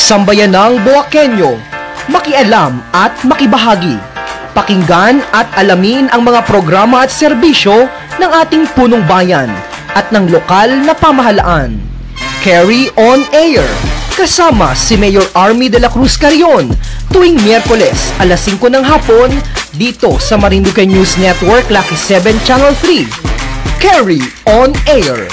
Sambayanang Boaqueño, makialam at makibahagi. Pakinggan at alamin ang mga programa at serbisyo ng ating punong bayan at ng lokal na pamahalaan. Carry on Air, kasama si Mayor Army de la Cruz Carrion, tuwing Miyerkules alas 5 ng hapon dito sa Marinduque News Network Lucky 7 Channel 3. Carry on Air.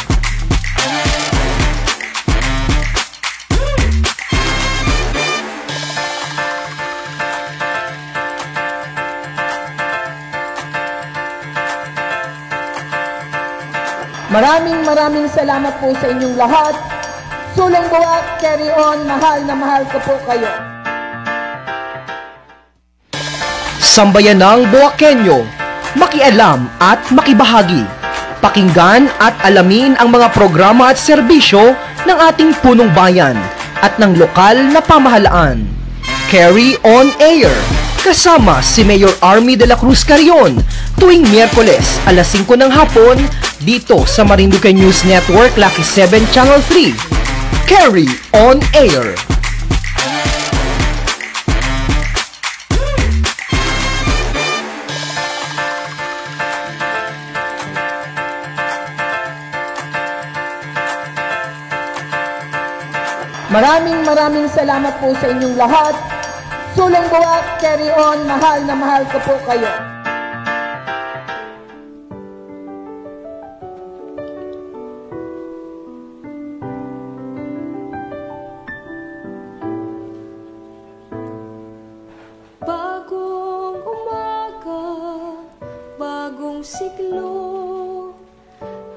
Maraming salamat po sa inyong lahat. Sulong buwak, carry on, mahal na mahal ko po kayo. Sambayanang Boaqueño, makialam at makibahagi. Pakinggan at alamin ang mga programa at serbisyo ng ating punong bayan at ng lokal na pamahalaan. Carry on Air, kasama si Mayor Army de la Cruz Carrion, tuwing Miyerkules alas 5 ng hapon dito sa Marinduque News Network Lucky 7 Channel 3. Carry on Air. Maraming salamat po sa inyong lahat. Sulong buwak, carry on, mahal na mahal ko po kayo. Bagong umaga, bagong siglo,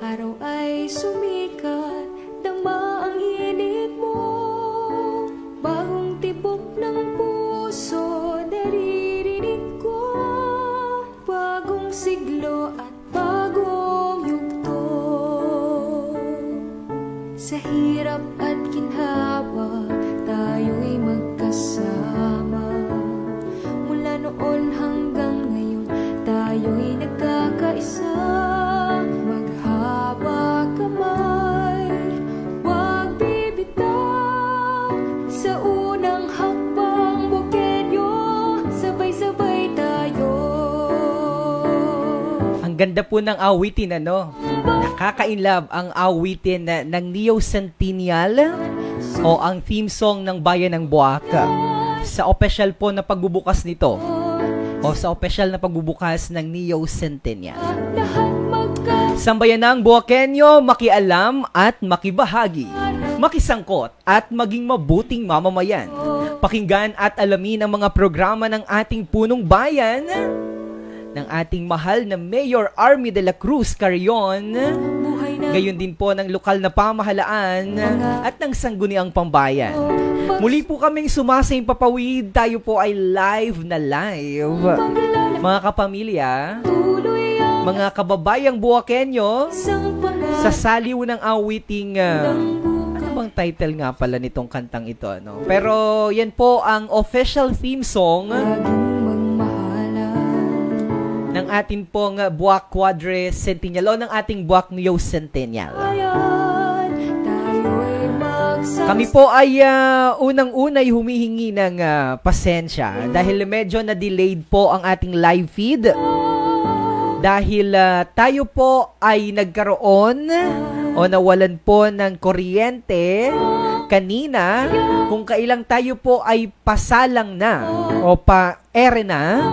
araw ay sumikat, dama ang init mo. Bagong tibok ng puso, naririnig ko. Bagong siglo at bagong yugto. Sa hirap at ginhawa, tayo'y magkasama. Mula noon hanggang ngayon, tayo'y nagkakaisa. Maghaba kamay, huwag bibitaw. Sa unang hakbang, Boaqueño, sabay-sabay tayo. Ang ganda po ng awitin, ano? Nakaka-inlove ang awitin ng Neo Centennial o ang theme song ng Bayan ng Buwak. Sa official po na pagbubukas nito o sa official na pagbubukas ng Neo Centennial. Sambayanang Boaqueño, makialam at makibahagi. Makisangkot at maging mabuting mamamayan. Pakinggan at alamin ang mga programa ng ating punong bayan, ng ating mahal na Mayor Army de la Cruz Carrion, gayon din po ng lokal na pamahalaan at ng sangguniang pambayan. Muli po kaming sumasayang papawid, tayo po ay live na live. Mga kapamilya, mga kababayang Boaqueño, sa saliw ng awiting, ano bang title nga pala nitong kantang ito, no? Pero yan po ang official theme song ng ating pong Buwak Quadre Centennial o ng ating Buwak Neo Centennial. Kami po ay unang-unay humihingi ng pasensya dahil medyo na-delayed po ang ating live feed. Dahil tayo po ay nagkaroon o nawalan po ng kuryente kanina, kung kailang tayo po ay pasalang na o pa-ere na,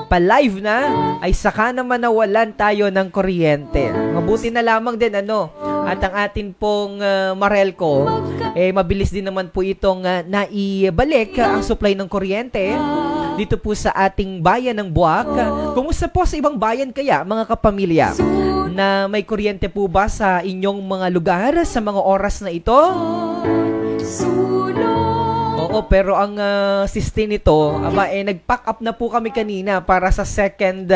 pa-live na, ay saka naman nawalan tayo ng kuryente. Mabuti na lamang din at ang atin pong Marelco, mabilis din naman po itong naibalik ang supply ng kuryente dito po sa ating bayan ng Buwak. Kumusta po sa ibang bayan kaya, mga kapamilya, na may kuryente po ba sa inyong mga lugar sa mga oras na ito? Oo, pero ang system nito, nag-pack up na po kami kanina para sa second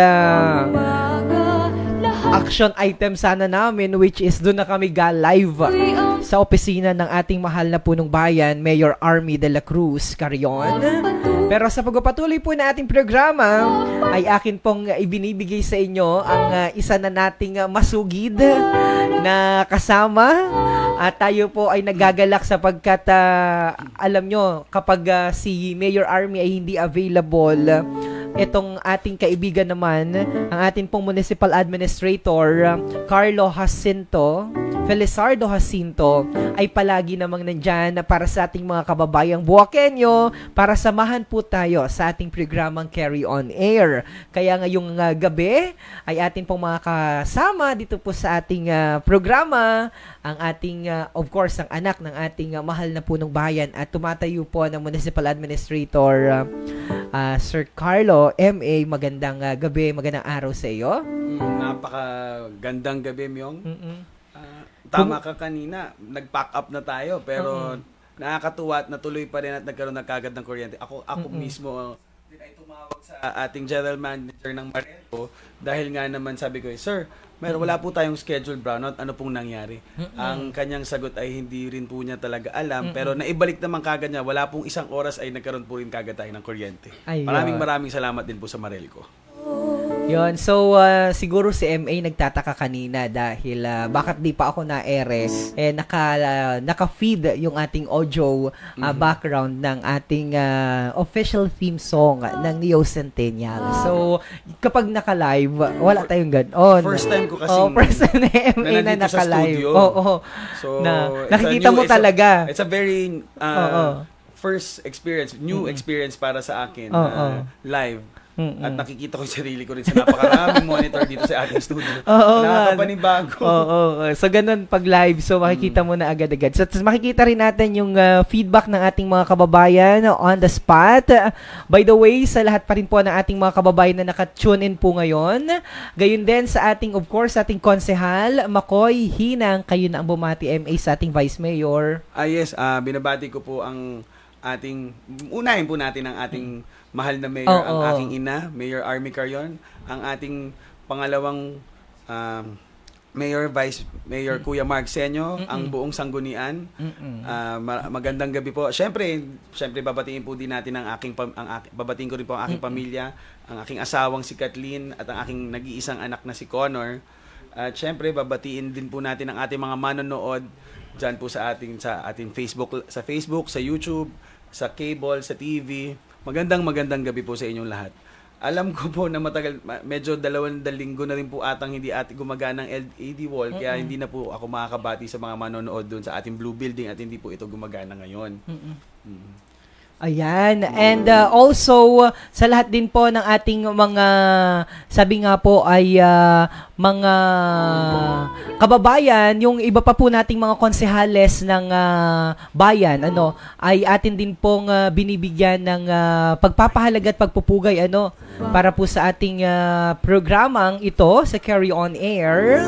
action item sana namin, which is doon na kami live sa opisina ng ating mahal na punong bayan, Mayor Army de la Cruz Carrion. Pero sa pagpapatuloy po na ating programa, ay akin pong ibinibigay sa inyo ang isa na nating masugid na kasama. At tayo po ay nagagalak sapagkat alam nyo, kapag si Mayor Army ay hindi available, itong ating kaibigan naman, ang ating pong Municipal Administrator, Carlo Jacinto, Felizardo Jacinto, ay palagi namang nandyan para sa ating mga kababayang Buakenyo, para samahan po tayo sa ating programang Carry On Air. Kaya ngayong gabi ay atin pong mga kasama dito po sa ating programa, ang ating, of course, ang anak ng ating mahal na punong bayan at tumatayo po ng Municipal Administrator, Sir Carlo M.A. Magandang gabi, magandang araw sa iyo. Napakagandang gabi, Myong. Tama ka kanina, nag-pack up na tayo, pero nakakatuwa at natuloy pa rin at nagkaroon na kagad ng kuryente. Ako mismo din ay tumawag sa ating general manager ng Marelco dahil nga naman sabi ko, Sir, wala po tayong schedule brownout, ano pong nangyari? Ang kanyang sagot ay hindi rin po niya talaga alam, pero naibalik naman kagad niya, wala pong isang oras ay nagkaroon po rin kagad tayo ng kuryente. Maraming salamat din po sa Marelco. Yon, so siguro si MA nagtataka kanina dahil bakit di pa ako na-ere, naka-feed yung ating audio background ng ating official theme song ng Neo Centennial. So kapag naka-live, wala tayong ganon. First time ko kasi first time na MA na naka-live. So, nakikita mo talaga. It's a very first experience, new experience para sa akin, live. At nakikita ko yung sarili ko rin sa napakaraming monitor dito sa ating studio. Nakakapanibago. So, ganun pag live. So, makikita mo na agad-agad. So, makikita rin natin yung feedback ng ating mga kababayan on the spot. By the way, sa lahat pa rin po ng ating mga kababayan na naka-tune in po ngayon. Gayon din sa ating, of course, ating konsehal, Makoy Hinang, kayo na ang bumati MA sa ating Vice Mayor. Yes, binabati ko po ang ating, unahin po natin ang ating mahal na mayor, ang aking ina, Mayor Army Carrion, ang ating pangalawang Mayor, Vice Mayor Kuya Mark Senyo, ang buong sanggunian. Magandang gabi po. Siyempre babatiin po din natin babatiin ko rin po ang aking pamilya, ang aking asawang si Kathleen at ang aking nag-iisang anak na si Connor. At siyempre babatiin din po natin ang ating mga manonood diyan po sa ating Facebook, sa YouTube, sa cable, sa TV. Magandang gabi po sa inyong lahat. Alam ko po na medyo 2 linggo na rin po atang hindi gumagana ng LED wall, kaya hindi na po ako makakabati sa mga manonood doon sa ating Blue Building at hindi po ito gumagana ngayon. Ayan. And also, sa lahat din po ng ating mga, sabi nga po ay mga kababayan, yung iba pa po nating mga konsehales ng bayan, ay atin din pong binibigyan ng pagpapahalaga at pagpupugay, para po sa ating programang ito, sa Carry On Air.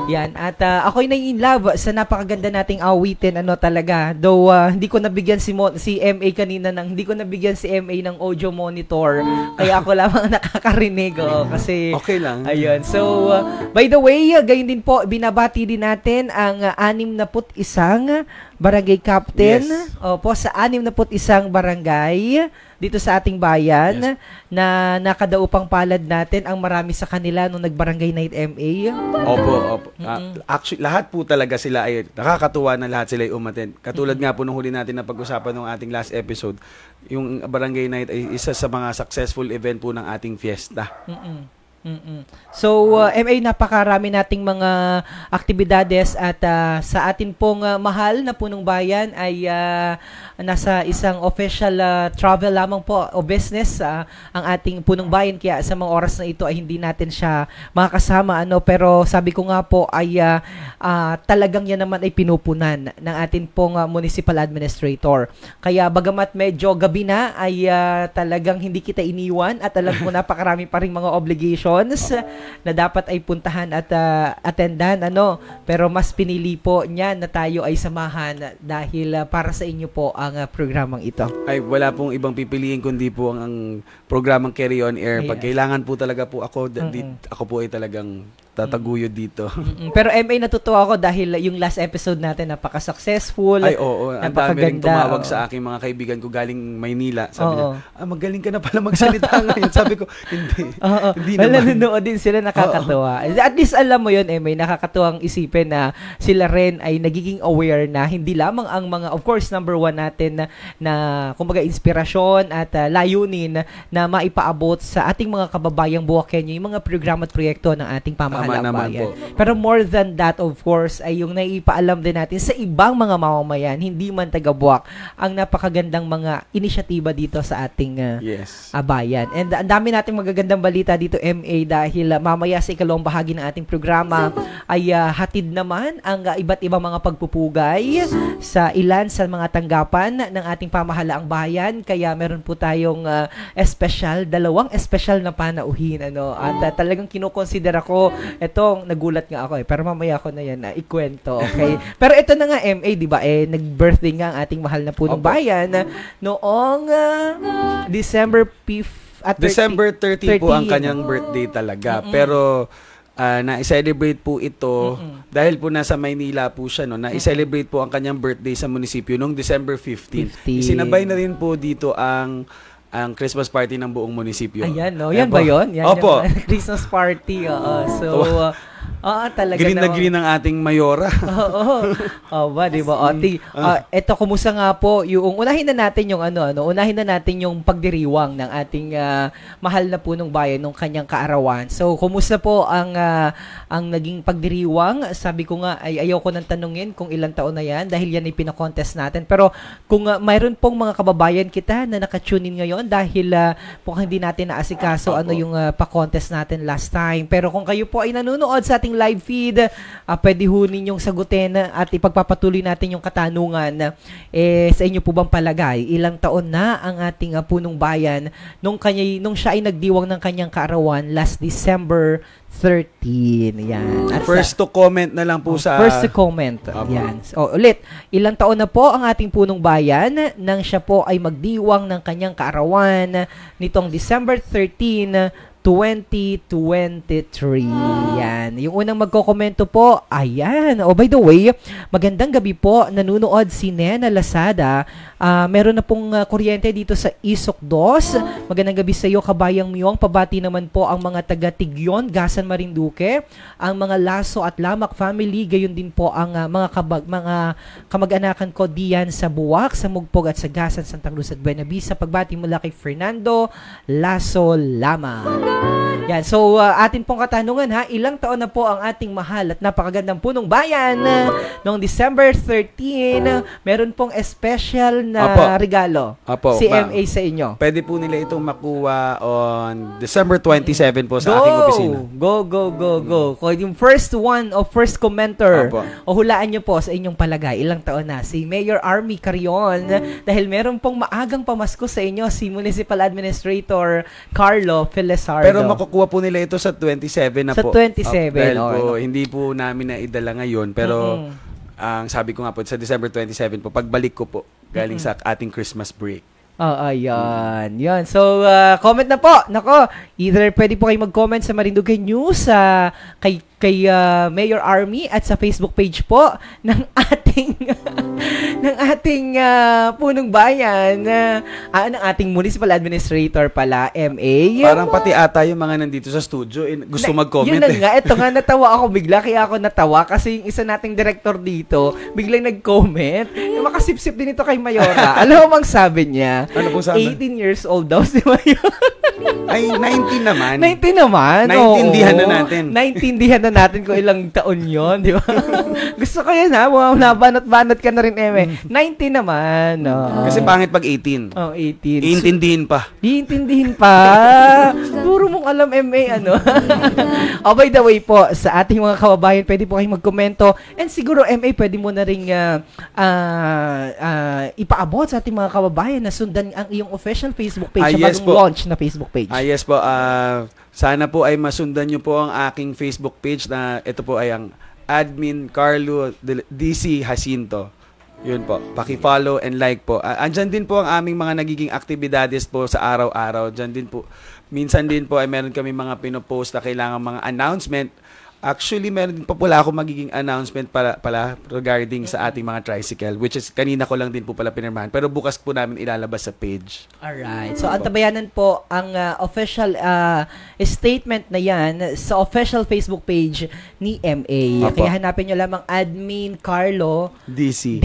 Yan. At ako'y nai-inlove sa napakaganda nating awitin, talaga. Though, hindi ko nabigyan si MA kanina hindi ko nabigyan si MA ng audio monitor. Kaya ako lamang nakakarinig, kasi okay lang. Ayun. So, by the way, gayon din po, binabati din natin ang 61 barangay captain. Yes. Opo, sa 61 barangay dito sa ating bayan, na nakadaupang palad natin ang marami sa kanila nung nagbarangay night MA. Opo. Actually, lahat po talaga sila ay nakakatuwa na lahat sila ay umattend. Katulad nga po nung huli natin na pag-usapan ng ating last episode, yung barangay night ay isa sa mga successful event po ng ating fiesta. So, MA, napakarami nating mga aktibidades at sa atin pong mahal na punong bayan ay nasa isang official travel lamang po o business ang ating punong bayan, kaya sa mga oras na ito ay hindi natin siya makakasama, pero sabi ko nga po ay talagang yan naman ay pinupunan ng atin pong municipal administrator. Kaya bagamat medyo gabi na ay talagang hindi kita iniwan at alam ko napakarami pa ring mga obligations na dapat ay puntahan at attendan, pero mas pinili po niya na tayo ay samahan dahil para sa inyo po ang programang ito. Ay wala pong ibang pipiliin kundi po ang programang Carry On Air. Pag kailangan po talaga po ako, ako po ay talagang tataguyod dito. Pero MA, natutuwa ako dahil yung last episode natin napaka-successful. Ay, oo. Ang dami rin tumawag sa oo. aking mga kaibigan ko galing Maynila. Sabi Oo. niya, magaling ka na pala magsalita ngayon. Sabi ko, hindi. Oo. Hindi Wala, naman. nanonood din sila, nakakatuwa. At least alam mo yun, MA, nakakatuwang isipin na sila rin ay nagiging aware na hindi lamang ang mga, of course, number one natin na kumbaga, inspirasyon at layunin na maipaabot sa ating mga kababayang Buwakenyo, yung mga programa at proyekto ng ating pamahalang naman bayan. po. Pero more than that, of course, ay yung naipaalam din natin sa ibang mga mamamayan, hindi man taga-Buwak, ang napakagandang mga inisyatiba dito sa ating Yes. bayan. And ang dami nating magagandang balita dito, MA, dahil mamaya sa ikalawang bahagi ng ating programa ay hatid naman ang iba't ibang mga pagpupugay sa ilan sa mga tanggapan ng ating pamahalaang bayan. Kaya meron po tayong dalawang espesyal na panauhin. At talagang kinukonsider ako, etong nagulat nga ako pero mamaya ko na yan ikwento, okay? Pero ito na nga, MA, di ba, nag-birthday nga ang ating mahal na punong bayan noong December 30 po ang kanyang birthday talaga. Pero na-celebrate po ito dahil po nasa Maynila po siya, no. Na-celebrate po ang kanyang birthday sa munisipyo noong December 15. Isinabay na rin po dito ang Christmas party ng buong munisipyo. Ayan, no? Yan ba yun? Yan, Opo. Yung Christmas party. So, talaga green na green ang ating mayora. Ba, di ba? Eto, kumusta nga po yung unahin na natin yung unahin na natin yung pagdiriwang ng ating mahal na punong bayan nung kanyang kaarawan. So, kumusta po ang naging pagdiriwang? Sabi ko nga ay ayaw ko nang tanungin kung ilang taon na yan dahil yan ay pinakontest natin. Pero kung mayroon pong mga kababayan kita na nakatune in ngayon dahil kung hindi natin naasikaso yung pa-contest natin last time. Pero kung kayo po ay nanonood sa ating live feed, pwede ho ninyong sagutin at ipagpapatuloy natin yung katanungan. Sa inyo po bang palagay, ilang taon na ang ating punong bayan nung siya ay nagdiwang ng kanyang kaarawan last December 13. Yan. At First to comment na lang po sa... First to comment. Yan. Ulit, ilang taon na po ang ating punong bayan nang siya po ay magdiwang ng kanyang kaarawan nitong December 13, 2023. Yan. Yung unang magkokomento po, ayan. By the way, magandang gabi po. Nanunood si Nena Lazada. Meron na pong kuryente dito sa Isok 2. Magandang gabi sa iyo, Kabayang Myong. Pabati naman po ang mga taga-Tigyon, Gasan, Marinduque, ang mga Laso at Lamak family, gayon din po ang mga kamag-anakan ko diyan sa Buwak, sa Mugpog at sa Gasan, Santa Cruz at Buenavista. Pagbati mula kay Fernando Laso Lama. Yan. So, atin pong katanungan ilang taon na po ang ating mahal at napakagandang punong bayan noong December 13, meron pong special na regalo si MA sa inyo. Pwede po nila itong makuha on December 27 po sa aking opisina. Go. Kung yung first commenter, o hulaan nyo po sa inyong palagay, ilang taon na si Mayor Army Carion, dahil meron pong maagang pamasko sa inyo si Municipal Administrator Carlo Felesardo. Pero makukuha po nila ito sa 27 na po. Sa 27. Dahil po, hindi po namin na idala ngayon. Pero, ang sabi ko nga po, sa December 27 po, pagbalik ko po, galing sa ating Christmas break. Ayan. Yan. So, comment na po. Nako, either pwede po kayo mag-comment sa Marinduque News, kay Mayor Army at sa Facebook page po ng ating punong bayan, ng ating Municipal Administrator pala, MA. Parang pati ata yung mga nandito sa studio, gusto mag-comment. Yun nga, ito nga, natawa ako bigla, kaya ako natawa kasi yung isa nating director dito, biglang nag-comment. Makasipsip din ito kay Mayora. Alam mo bang sabi niya? Ano po sabi? 18 years old daw si Mayora. Ay, 19 naman. 19 naman. Naintindihan na natin. Naintindihan na natin kung ilang taon yon, di ba? Gusto ko yan nabanat-banat ka na rin, Eme. 19 naman. Kasi pangit pag 18. 18. Iintindihin pa. Iintindihin pa. Duro mong alam, MA, by the way po, sa ating mga kababayan, pwede po kayong magkomento. And siguro, MA, pwede mo na rin ipaabot sa ating mga kababayan na sundan ang iyong official Facebook page, yes bagong launch na Facebook page. Yes po. Sana po ay masundan nyo po ang aking Facebook page na ito po ay ang Admin Carlo DC Jacinto. Yun po. Paki-follow and like po. Andyan din po ang aming mga nagiging aktibidades po sa araw-araw. Diyan din po. Minsan din po ay meron kami mga pinopost na kailangan mga announcement. Actually, meron din pa pala ako magiging announcement pala regarding sa ating mga tricycle, which is kanina ko lang din po pala pinirmahan. Pero bukas po namin ilalabas sa page. Alright. So, antabayanan po ang official statement na yan sa official Facebook page ni MA. Opo. Kaya hanapin nyo lamang Admin Carlo DC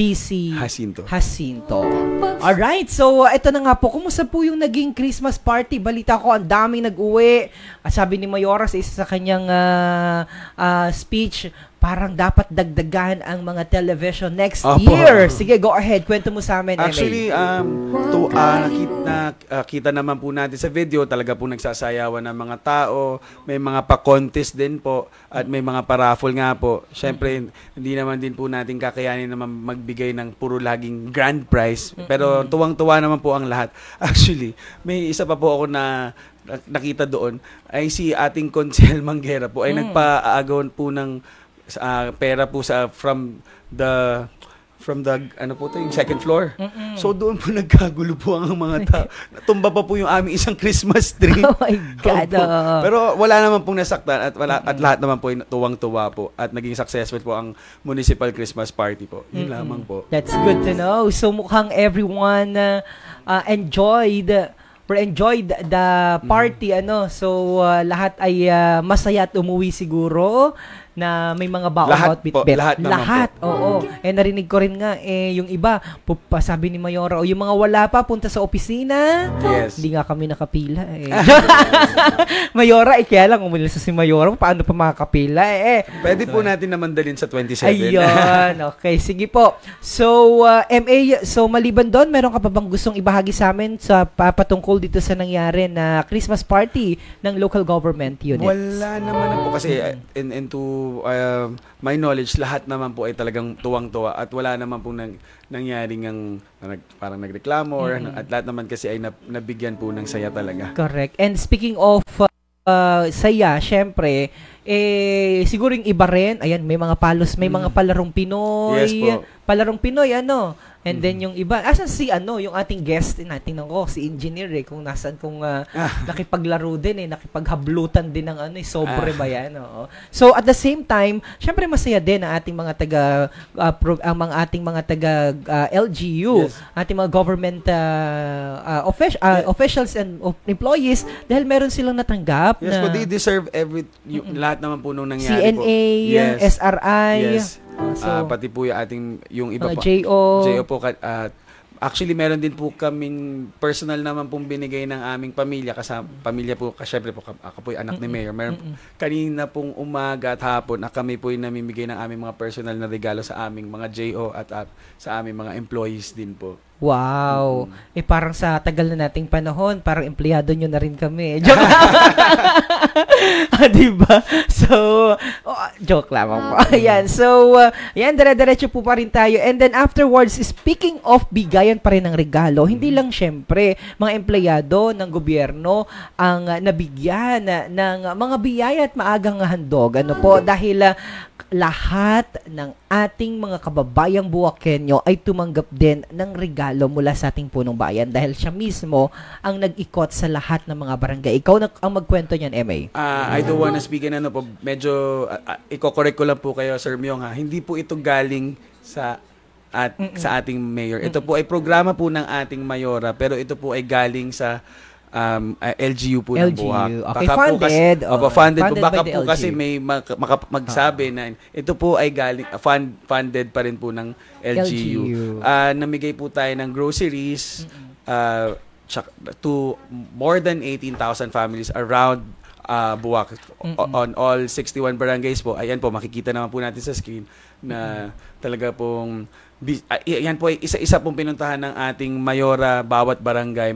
Jacinto. Jacinto. Alright. So, ito na nga po. Kumusta po yung naging Christmas party? Balita ko, ang daming nag-uwi. Sabi ni Mayora sa isa sa kanyang speech, parang dapat dagdagan ang mga television next Opo. year. Sige, go ahead. Kwento mo sa amin, Actually, kita naman po natin sa video, talaga po nagsasayawan ng mga tao, may mga pa-contest din po, at may mga pa-raffle nga po. Siyempre, hindi naman din po natin kakayanin naman magbigay ng puro laging grand prize, pero tuwang-tuwa naman po ang lahat. Actually, may isa pa po ako na nakita doon, ay si ating Consel Manguera po, ay nagpa-aagawan po ng pera po from the ano po to, yung second floor. So doon po nagkagulo po ang mga tao. Natumba pa po yung aming isang Christmas tree. Oh my God. Opo. Pero wala naman pong nasaktan at lahat naman po tuwang-tuwa po at naging successful po ang municipal Christmas party po. Yun lamang po. That's good to know. So mukhang everyone enjoyed the party, ano. So lahat ay masaya at umuwi siguro na may mga Lahat bit po, lahat naman po. Oo. Narinig ko rin nga yung iba, sabi ni Mayora, yung mga wala pa punta sa opisina. Yes. Hindi nga kami nakapila Mayora, kaya lang umilis si Mayora, paano pa makakapila Pwede po natin naman dalhin sa 27. Ayun. Okay, sige po. So, MA, so maliban doon, meron ka pa bang gustong ibahagi sa amin sa patungkol dito sa nangyari na Christmas party ng local government units? Wala naman po kasi into my knowledge, lahat naman po ay talagang tuwang-tuwa at wala naman po nangyaring parang nagreklamo at lahat naman kasi ay nabigyan po ng saya talaga. Correct. And speaking of saya, syempre, siguro yung iba rin, ayan, may mga mga palarong Pinoy. Yes po. Palarong Pinoy, ano. And then yung iba, asan yung ating guest, tingnan ko, si engineer kung nasaan, kung nakipaglaro din nakipaghablutan din ng sobre ba yan, oo. So at the same time, syempre masaya din ang ating mga ating mga taga LGU, yes, ating mga government officials and employees dahil meron silang natanggap Yes, na but they deserve lahat naman po nung nangyari CNA, po. Yes. SRI, Yes. so, Pati po yung iba mga pa. JO po. Actually, meron din po kaming personal naman pong binigay ng aming pamilya. Pamilya po, syempre po, ako po yung anak ni Mayor. Kanina pong umaga at hapon, kami po yung namimigay ng aming mga personal na regalo sa aming mga JO at sa aming mga employees din po. Wow. Parang sa tagal na nating panahon, parang empleyado nyo na rin kami. Joke diba? So, joke lamang po. Ayan. So, ayan, dire-diretso po pa rin tayo. And then afterwards, speaking of bigayan pa rin ng regalo, hindi lang syempre mga empleyado ng gobyerno ang nabigyan ng mga biyaya at maagang handog. Ano po? Dahil lahat ng ating mga kababayang Buwakenyo ay tumanggap din ng regalo mula sa ating punong bayan dahil siya mismo ang nag-ikot sa lahat ng mga barangay. Ikaw ang magkwento niyan, MA. I don't wanna speak in po. Medyo, iko-correct ko lang po kayo, Sir Myong, ha. Hindi po ito galing sa ating mayor. Ito po ay programa po ng ating mayora, pero ito po ay galing sa LGU po ng Buwak. Okay, funded. Funded po. Baka by the po LGU. kasi may magsabi na ito po ay galing, funded pa rin po ng LGU. Namigay po tayo ng groceries to more than 18,000 families around Buwak. On all 61 barangays po. Ayan po, makikita naman po natin sa screen na talaga pong yan po ay isa-isa pong pinuntahan ng ating mayora bawat barangay,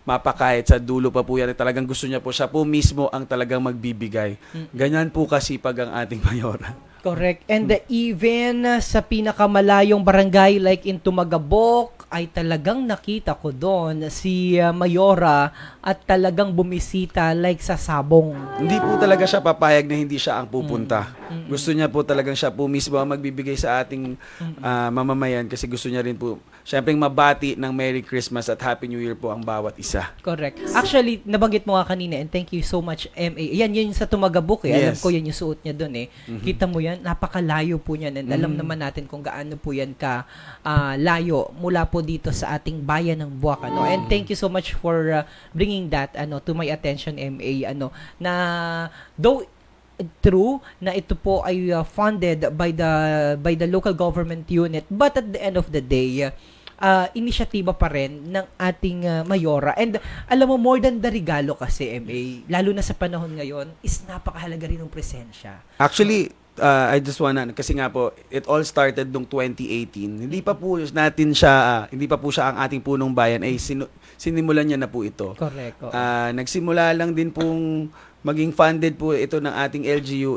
mapakahit sa dulo pa po yan, talagang gusto niya po, siya po mismo ang talagang magbibigay. Ganyan po kasipag ang ating mayora. Correct. And even sa pinakamalayong barangay like in Tumagabok, ay talagang nakita ko doon si Mayora at talagang bumisita like sa Sabong. Hindi po talaga siya papayag na hindi siya ang pupunta. Gusto niya po talagang siya po mismo ang magbibigay sa ating mamamayan kasi gusto niya rin po syempre mabati ng Merry Christmas at Happy New Year po ang bawat isa. Correct. Actually, nabanggit mo nga kanina and thank you so much, MA. Yan yun sa Tumagabok eh. Alam Yes. ko yan yung suot niya doon eh. Kita mo yan, napakalayo po yan and alam naman natin kung gaano po yan ka layo mula po dito sa ating bayan ng Buac. And thank you so much for bringing that to my attention, MA. Na though true na ito po ay funded by the local government unit, but at the end of the day, inisyatiba pa rin ng ating Mayora. And alam mo, more than the regalo kasi, MA, lalo na sa panahon ngayon, is napakahalaga rin ng presensya. Actually, I just wanna, kasi nga po, it all started noong 2018. Hindi pa po siya ang ating punong bayan, ay sinimulan niya na po ito. Correct. Nagsimula lang din pong maging funded po ito ng ating LGU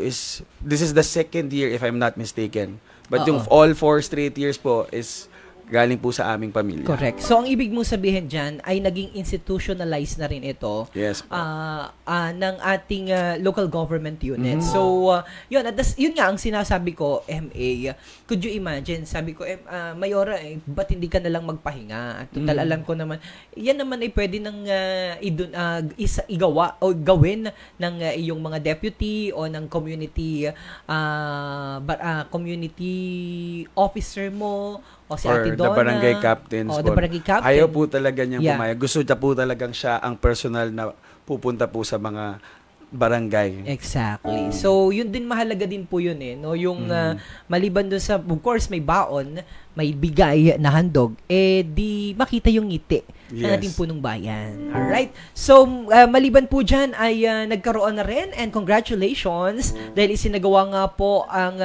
this is the second year if I'm not mistaken. But yung all 4 straight years po is galing po sa aming pamilya. Correct. So, ang ibig mong sabihin dyan ay naging institutionalized na rin ito Yes po. ng ating local government unit. So, yun nga ang sinasabi ko, MA. Could you imagine? Sabi ko, Mayora, ba't hindi ka nalang magpahinga? At total, alam ko naman, yan naman ay pwede nang igawa o gawin ng iyong mga deputy o ng community community officer mo o si Ate Donna. The barangay captains. The barangay captain. Ayaw po talaga niyang pumayag. Gusto niya po talagang siya ang personal na pupunta po sa mga barangay. Exactly. So, yun din mahalaga din po yun eh. No? Yung maliban doon sa, of course, may baon, may bigay na handog, di makita yung ngiti ng ating punong bayan. Alright? So, maliban po dyan ay nagkaroon na rin and congratulations dahil isinagawa nga po ang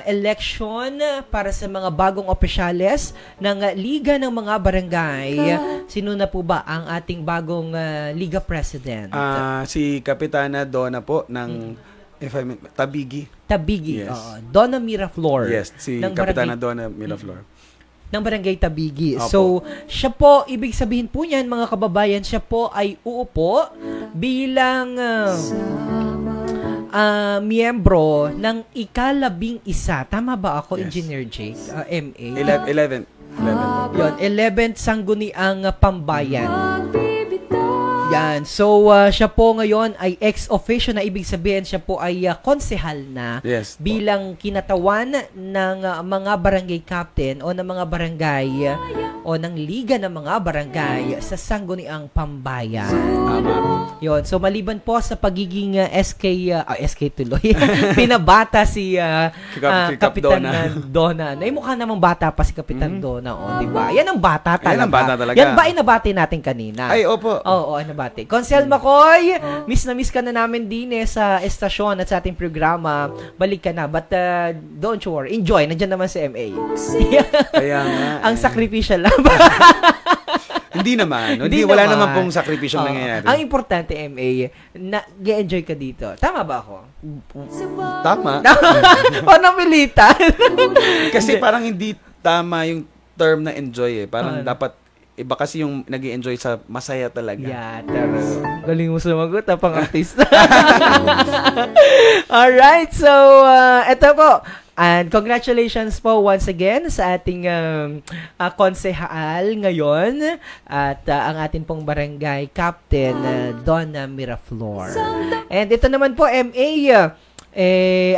election para sa mga bagong opisyales ng Liga ng mga Barangay. Sino na po ba ang ating bagong Liga President? Si Kapitana Donna po ng Tabigi. Tabigi. Yes. Donna Miraflor. Yes, si Kapitana Donna Miraflor. Ng Barangay Tabigi. Opo. So, siya po, ibig sabihin po niyan, mga kababayan, siya po ay uupo bilang miyembro ng ika-11. Tama ba ako, Yes. Engineer Jake? MA? 11. Yun, 11th Sangguniang Pambayan. Yan. So, siya po ngayon ay ex-officio na ibig sabihin siya po ay konsehal na Yes, po. bilang kinatawan ng mga barangay captain o ng mga barangay o ng liga ng mga barangay sa Sangguniang Pambayan. Yun. So, maliban po sa pagiging SK tuloy, pinabata si Kapitan Donna. Mukha namang bata pa si Kapitan Donna. O, diba? Yan ang bata talaga. Yan ang bata talaga. Yan ba inabati natin kanina? Ay, opo. Oo, nabati. Consel Macoy, miss na miss ka na namin din sa estasyon at sa ating programa. Balik ka na. But don't you worry. Enjoy. Nandiyan naman si MA. Kaya nga. Ang sacrificial lang. Hindi naman. Hindi Wala naman. naman pong sakripisyong nangyayari. Ang importante, MA, nag-enjoy ka dito. Tama ba ako? Tama. Paano militan? Kasi parang hindi tama yung term na enjoy eh. Parang dapat iba kasi yung nag-i-enjoy sa masaya talaga. Yeah, pero galing mo sumagot, pang artista. Alright, so eto po. And congratulations po once again sa ating konsehal ngayon at ang ating pong barangay captain Donna Miraflor. And ito naman po, MA,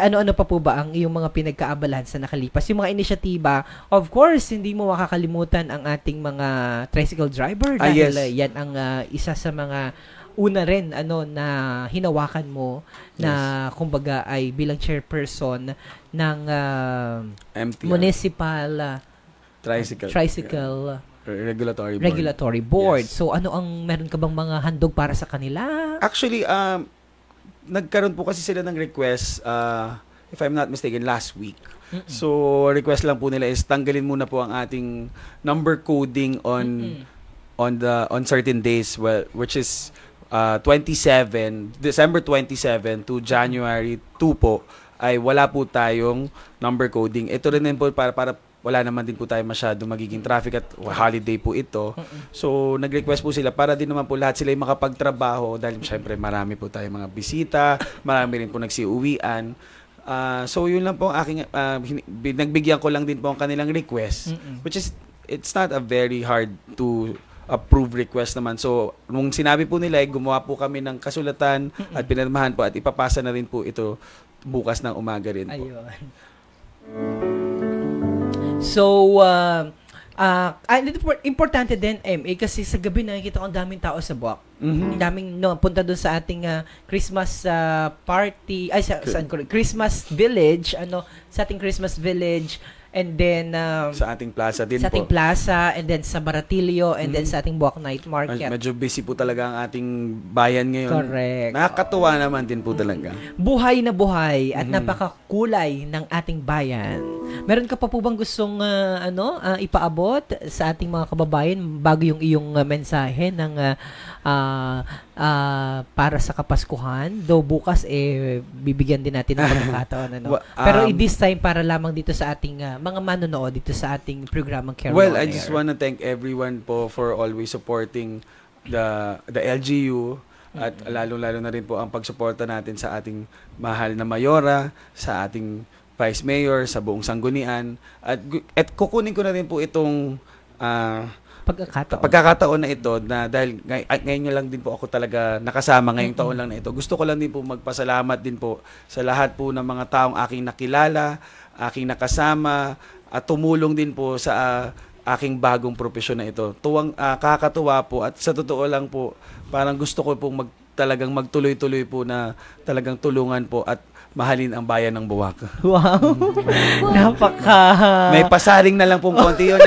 ano-ano pa po ba ang iyong mga pinagkaabalahan sa nakalipas? Yung mga inisyatiba, of course, hindi mo makakalimutan ang ating mga tricycle driver dahil yes. yan ang isa sa mga una rin na hinawakan mo na kumbaga ay bilang chairperson ng MTR. Municipal Tricycle Regulatory Board. Yes. So ano ang meron ka bang mga handog para sa kanila? Actually, nagkaroon po kasi sila ng request, if I'm not mistaken, last week. So, request lang po nila is tanggalin muna po ang ating number coding on certain days, which is December 27 to January 2 po. ay wala po tayong number coding. Ito rin po para wala naman din po tayo masyado magiging traffic at holiday po ito. So, nag-request po sila para din naman po lahat sila makapagtrabaho dahil syempre marami po tayo mga bisita, marami rin po nagsiuwian. So, yun lang po ang aking, nagbigyan ko lang din po ang kanilang request, which is, it's not a very hard to approve request naman. So, nung sinabi po nila, gumawa po kami ng kasulatan at pinirmahan po at ipapasa na rin po ito bukas ng umaga rin po. Ayun. So, importante din, MA, kasi sa gabi nakikita ko ang daming tao sa Buwak. Ang daming punta doon sa ating Christmas party, Christmas village, sa ating Christmas village, and then sa ating plaza din sa ating plaza, and then sa Baratillo, and then sa ating Buwak Night Market. Medyo busy po talaga ang ating bayan ngayon. Correct. Nakakatuwa naman din po talaga. Buhay na buhay at napakakulay ng ating bayan. Meron ka pa po bang gustong ipaabot sa ating mga kababayan bago yung iyong mensahe ng para sa Kapaskuhan? Though bukas bibigyan din natin ng pagkakataon. Pero this time para lamang dito sa ating mga manonood dito sa ating programang Carry Well, On I Air. just want to thank everyone po for always supporting the LGU at lalo-lalo na rin po ang pagsuporta natin sa ating mahal na mayora, sa ating Vice Mayor, sa buong sanggunian. At kukunin ko na rin po itong pagkakataon na ito na dahil ngayon lang din po ako talaga nakasama ngayong taon lang na ito. Gusto ko lang din po magpasalamat din po sa lahat po ng mga taong aking nakilala, aking nakasama, at tumulong din po sa aking bagong propesyon na ito. Kakatuwa po at sa totoo lang po, parang gusto ko pong talagang magtuloy-tuloy po na talagang tulungan po at mahalin ang bayan ng Buwak. Wow! May pasaring na lang pong konti yun.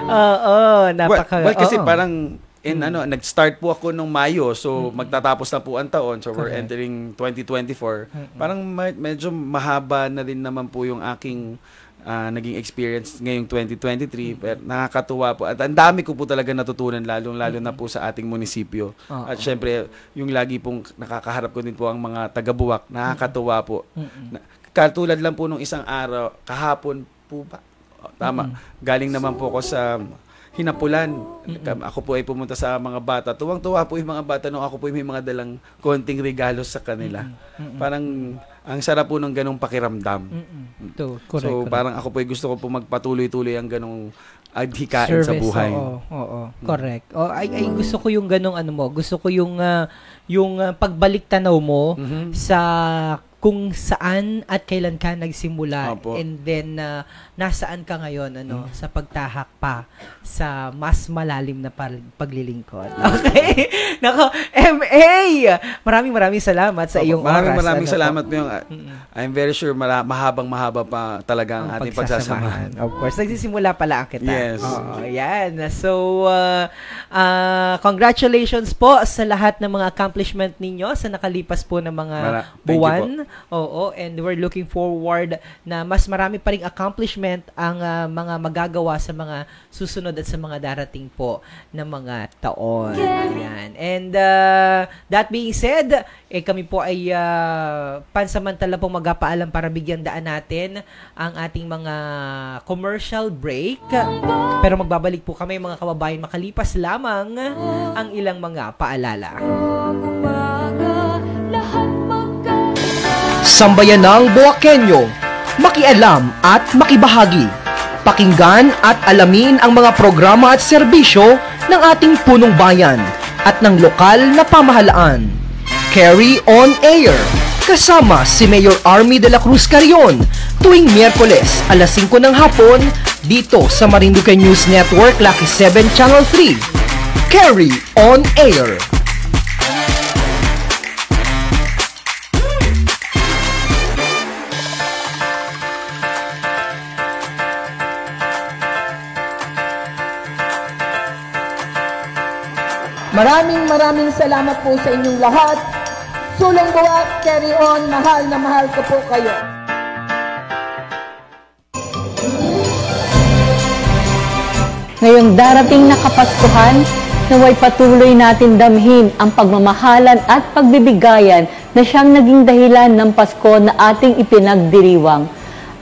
Well, kasi parang nag-start po ako nung Mayo, so magtatapos na po ang taon, so we're entering 2024. Parang medyo mahaba na rin naman po yung aking naging experience ngayong 2023, pero nakakatuwa po at ang dami ko po talaga natutunan, lalo na po sa ating munisipyo. At syempre yung lagi pong nakakaharap ko din po ang mga taga-Buwak, nakakatuwa po. Katulad lang po nung isang araw, kahapon po ba? Tama. Galing naman po ako sa Hinapulan. Ako po ay pumunta sa mga bata. Tuwang-tuwa po yung mga bata nung ako po may mga dalang konting regalo sa kanila. Parang ang sarap po ng ganong pakiramdam. Correct. Parang ako po ay gusto ko po magpatuloy-tuloy ang ganong adhikain sa buhay. Oo. Correct. Ay gusto ko yung ganong gusto ko yung pagbalik tanaw mo sa kung saan at kailan ka nagsimula. Opo. And then nasaan ka ngayon sa pagtahak pa sa mas malalim na paglilingkod. Okay? Nako, MA! Maraming salamat sa iyong oras. Maraming salamat po yung I'm very sure mahaba pa talaga ang ating pagsasamahan. Of course, nagsisimula pa lang kita. Yes. Yan. So, congratulations po sa lahat ng mga accomplishment ninyo sa nakalipas po ng mga buwan. Oo, and we're looking forward na mas marami pa ring accomplishment ang mga magagawa sa mga susunod at sa mga darating po na mga taon. Ayan. And that being said, kami po ay pansamantala pong magpapaalam para bigyan daan natin ang ating mga commercial break. Pero magbabalik po kami mga kababayan makalipas lamang ang ilang mga paalala. Sambayan ng Buwakenyo, makialam at makibahagi. Pakinggan at alamin ang mga programa at serbisyo ng ating punong bayan at ng lokal na pamahalaan. Carry On Air, kasama si Mayor Army de la Cruz Carrion, tuwing Miyerkules alas 5 ng hapon dito sa Marinduque News Network Lucky 7 Channel 3. Carry On Air. Maraming salamat po sa inyong lahat. Sulong Buwak, Carry On, mahal na mahal ko po kayo. Ngayong darating na Kapaskuhan, Naway patuloy natin damhin ang pagmamahalan at pagbibigayan na siyang naging dahilan ng Pasko na ating ipinagdiriwang.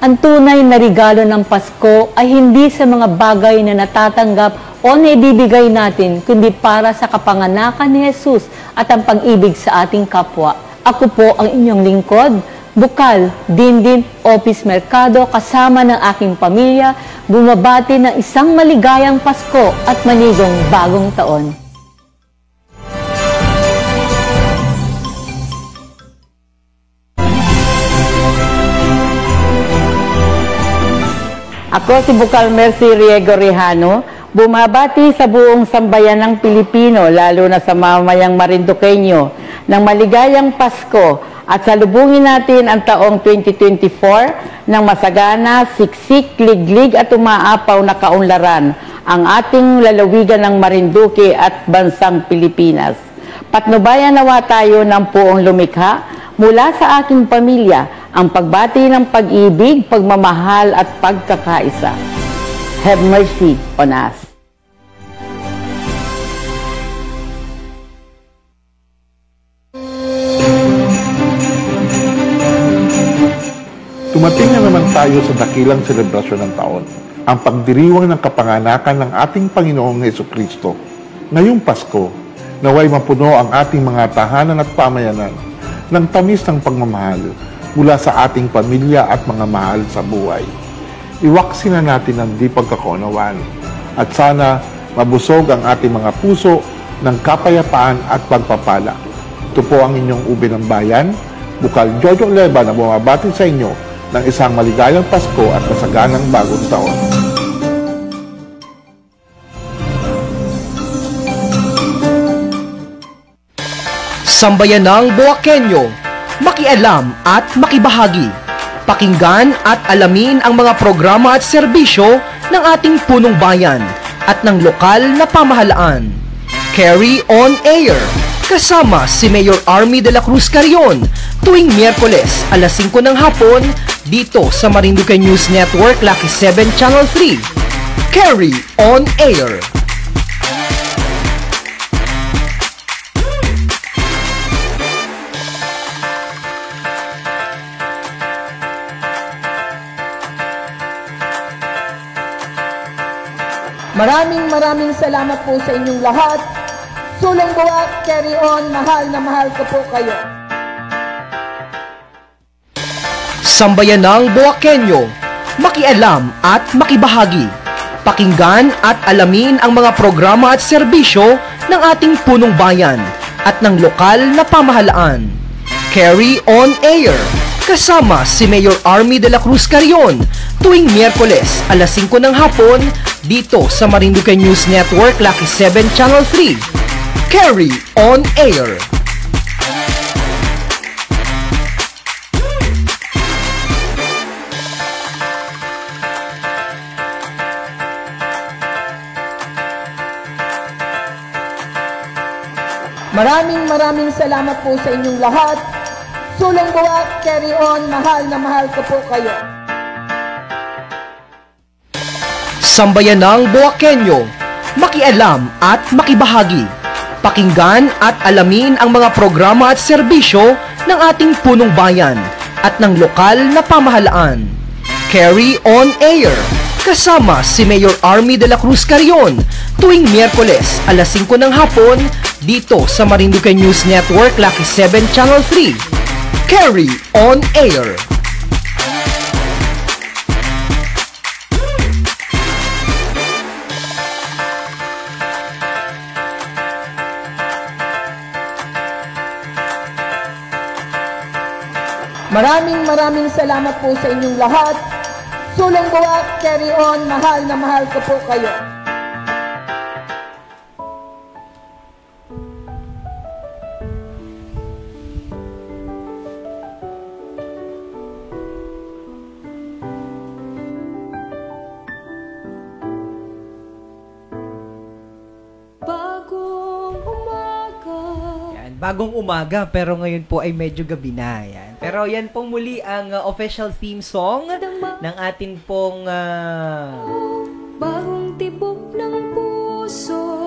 Ang tunay na regalo ng Pasko ay hindi sa mga bagay na natatanggap o naibibigay natin, kundi para sa kapanganakan ni Jesus at ang pag-ibig sa ating kapwa. Ako po ang inyong lingkod, Bukal Dindin Office Mercado, kasama ng aking pamilya, bumabati ng isang maligayang Pasko at manigong bagong taon. Ako si Bukal Mercy Riego Rejano, bumabati sa buong sambayan ng Pilipino, lalo na sa mamayang Marinduqueño, ng maligayang Pasko at salubungin natin ang taong 2024 ng masagana, siksik, liglig at umaapaw na kaunlaran ang ating lalawigan ng Marinduque at bansang Pilipinas. Patnubayan nawa tayo ng puong lumikha mula sa aking pamilya ang pagbati ng pag-ibig, pagmamahal at pagkakaisa. Have mercy on us. Dumating na naman tayo sa dakilang selebrasyon ng taon, ang pagdiriwang ng kapanganakan ng ating Panginoong Hesukristo. Ngayong Pasko, naway mapuno ang ating mga tahanan at pamayanan ng tamis ng pagmamahal mula sa ating pamilya at mga mahal sa buhay. Iwaksi na natin ang di pagkakaunawaan at sana mabusog ang ating mga puso ng kapayapaan at pagpapala. Ito po ang inyong ube ng bayan, Bukal Jojo Leba, na bumabati sa inyo ng isang maligayang Pasko at masaganang bagong taon. Sambayanang Boaqueño, makialam at makibahagi. Pakinggan at alamin ang mga programa at serbisyo ng ating punong bayan at ng lokal na pamahalaan. Carry on Air, kasama si Mayor Army de la Cruz Carrion, tuwing Miyerkules alas 5 ng hapon dito sa Marinduque News Network Lucky 7 Channel 3. Carry on Air. Maraming salamat po sa inyong lahat. Sulong buwak, carry on, mahal na mahal ko po kayo. Sambayanang Boaqueño, makialam at makibahagi. Pakinggan at alamin ang mga programa at serbisyo ng ating punong bayan at ng lokal na pamahalaan. Carry on Air, kasama si Mayor Army de la Cruz Carrion, tuwing Miyerkules alas 5 ng hapon dito sa Marinduque News Network Lucky 7 Channel 3. Carry on Air. Maraming salamat po sa inyong lahat. Sulong buwak, carry on, mahal na mahal ko po kayo. Sambayanang Boaqueño, makialam at makibahagi. Pakinggan at alamin ang mga programa at serbisyo ng ating punong bayan at ng lokal na pamahalaan. Carry on Air, kasama si Mayor Army de la Cruz Carrion, tuwing Miyerkules alas 5 ng hapon dito sa Marinduque News Network Lucky 7 Channel 3. Carry on Air. Maraming salamat po sa inyong lahat. Sulong buwak, carry on, mahal na mahal ko po kayo. Bagong umaga, pero ngayon po ay medyo gabi na. Yan. Pero yan pong muli ang official theme song ng atin pong bagong tibok ng puso.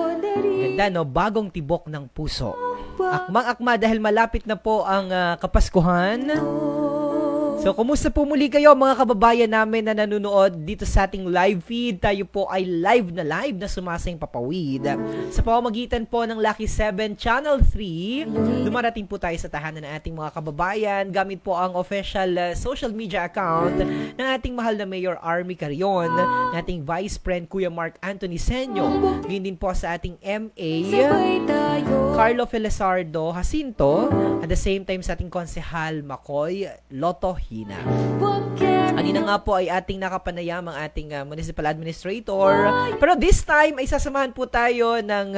ganda, no? Bagong tibok ng puso. Akmang-akma dahil malapit na po ang Kapaskuhan. So, kumusta po muli kayo mga kababayan namin na nanonood dito sa ating live feed? Tayo po ay live na sumasayang papawid. Sa pamamagitan po ng Lucky 7 Channel 3, dumarating po tayo sa tahanan ng ating mga kababayan gamit po ang official social media account ng ating mahal na Mayor Army Carion, ng ating Vice President Kuya Mark Anthony Senyo, ganyan din po sa ating MA Carlo Felizardo Jacinto, at the same time sa ating Konsehal Makoy Loto Hina. Kanina nga po ay ating nakapanayam ang ating municipal administrator. Pero this time ay sasamahan po tayo ng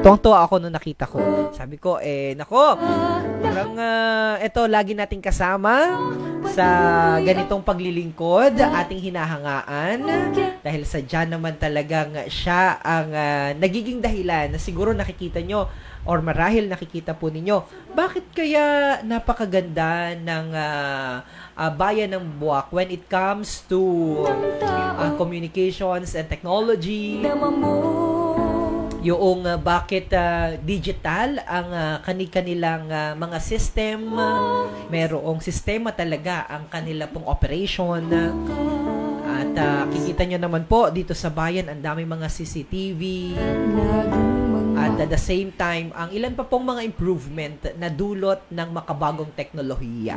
tuwang-tuwa ako nung nakita ko. Sabi ko, parang ito lagi nating kasama sa ganitong paglilingkod, ating hinahangaan. Dahil sadya naman talagang siya ang nagiging dahilan na siguro nakikita nyo or marahil nakikita po ninyo, bakit kaya napakaganda ng bayan ng Buwak when it comes to communications and technology, yung bakit digital ang kanilang mga system, merong sistema talaga ang kanila pong operation. At kikita nyo naman po dito sa bayan ang daming mga CCTV. At at the same time, ang ilan pa pong mga improvement na dulot ng makabagong teknolohiya.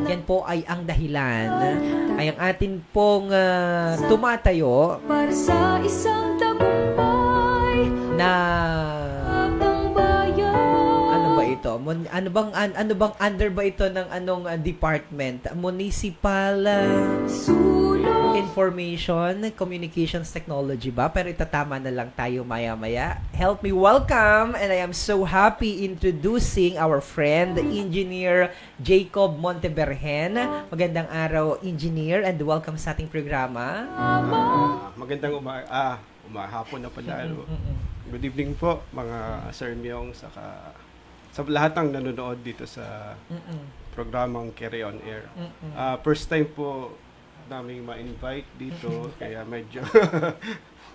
Yan po ay ang dahilan ay ang atin pong tumatayo para sa isang tagumpay na ng bayan. ano ba ito? Ano bang under ba ito ng anong department? Municipal Information Communications Technology ba? Pero itatama na lang tayo maya-maya. Help me welcome, and I am so happy introducing our friend, Engineer Jacob Monteberhen. Magandang araw, Engineer, and welcome sa ating programa. Magandang umahapon na pala. Good evening po, mga Sir Myong, sa lahat ng nanonood dito sa programang Carry On Air. First time po naming ma-invite dito, kaya medyo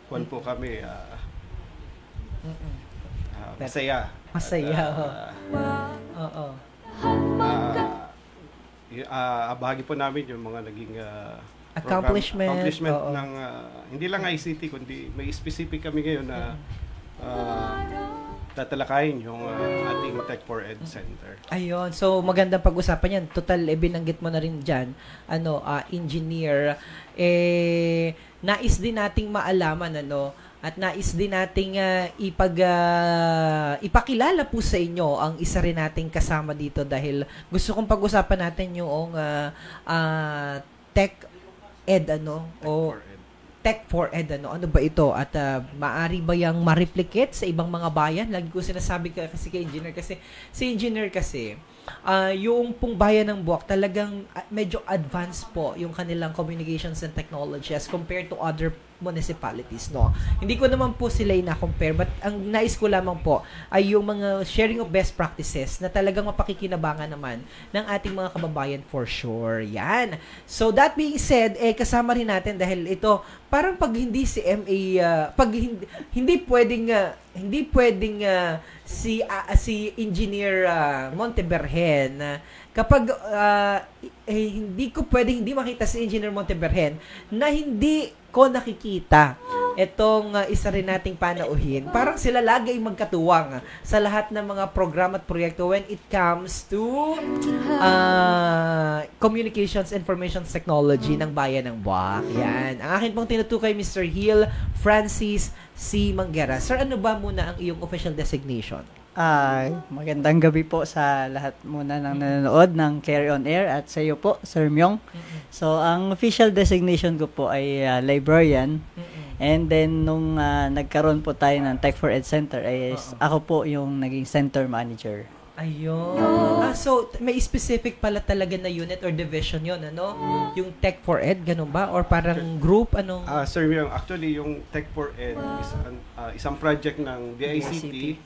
fun po kami. Masaya. Masaya. Oo. Bahagi po namin yung mga naging accomplishment ng hindi lang ICT, kundi may specific kami ngayon na tatalakayin yung ating Tech for Ed Center. Ayun. So, magandang pag-usapan yan. Total, binanggit mo na rin dyan, engineer, nais din nating maalaman, at nais din nating ipakilala po sa inyo ang isa rin nating kasama dito dahil gusto kong pag-usapan natin yung Tech Ed, Tech for Ed, ano ba ito? At maari ba yung ma-replicate sa ibang mga bayan? Lagi ko sinasabi kasi kay Engineer kasi, si Engineer kasi, yung pong bayan ng Buwak talagang medyo advanced po yung kanilang communications and technology as compared to other municipalities, no? Hindi ko naman po sila ina-compare, but ang nais ko lamang po ay yung mga sharing of best practices na talagang mapakikinabangan naman ng ating mga kababayan for sure. Yan. So that being said, kasama rin natin dahil ito parang pag hindi si MA pag hindi pwedeng si Engineer Monteberhen kapag hindi ko pwedeng hindi makita si Engineer Monteberhen na hindi ko nakikita itong isa rin nating panauhin. Parang sila lagi ay magkatuwang sa lahat ng mga program at proyekto when it comes to communications information technology ng bayan ng Buwak. Yan. Ang akin pong tinutukoy Mr. Hill Francis C. Manguera. Sir, ano ba muna ang iyong official designation? Magandang gabi po sa lahat muna ng nanonood ng Carry On Air at sa iyo po, Sir Myong. So, ang official designation ko po ay librarian. And then, nung nagkaroon po tayo ng Tech for Ed Center, ako po yung naging center manager. Ayun. So, may specific pala talaga na unit or division yun, Yung Tech for Ed, ganun ba? Or parang group, Sir Myong, actually, yung Tech for Ed is isang project ng DICT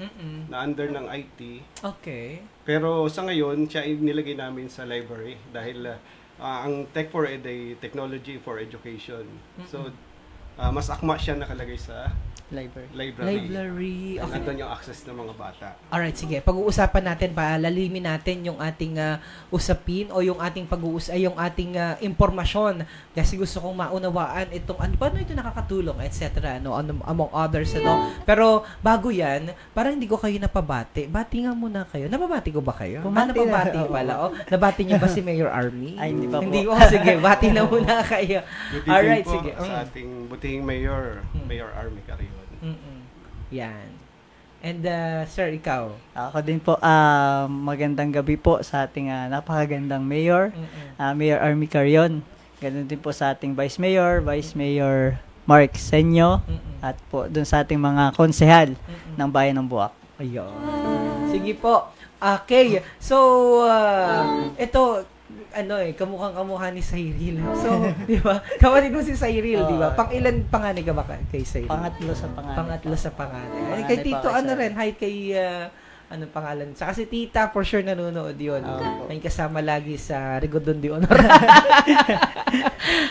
na under ng IT. Okay. Pero sa ngayon, siya nilagay namin sa library dahil ang Tech for Ed ay Technology for Education. So, mas akma siya nakalagay sa Library. Okay. Okay. Nandun yung access ng mga bata. Alright, sige. Pag-uusapan natin, palalimin natin yung ating usapin o yung ating yung ating impormasyon. Kasi gusto kong maunawaan itong, paano ito nakakatulong, etc. No? Among others, ano. Pero, bago yan, parang hindi ko kayo napabati. Bati nga muna kayo. Napabati ko ba kayo? Napabati pala. Oh, nabati niyo ba si Mayor Army? Ay, hindi pa po. Hindi ko. Sige, bati na muna kayo. Good Alright, evening po sige. sa ating butihing Mayor, Mayor Army Carion. Yan. And sir, ikaw? Ako din po, magandang gabi po sa ating napakagandang Mayor, Mayor Army Carion. Ganun din po sa ating Vice Mayor Mark Senyo, at po dun sa ating mga konsehal ng Bayan ng Buwak. Ayun. Sige po. Okay. So, ito, kamukha ni Cyril. So, di ba? Kapatid mo si Cyril, di ba? Pang-ilan panganay ka ba kay Cyril? Pangatlo sa panganay. Ay, kay Tito, rin, hi kay, anong pangalan? Saka si Tita, for sure nanonood yun. May kasama lagi sa Rigodon de Honor.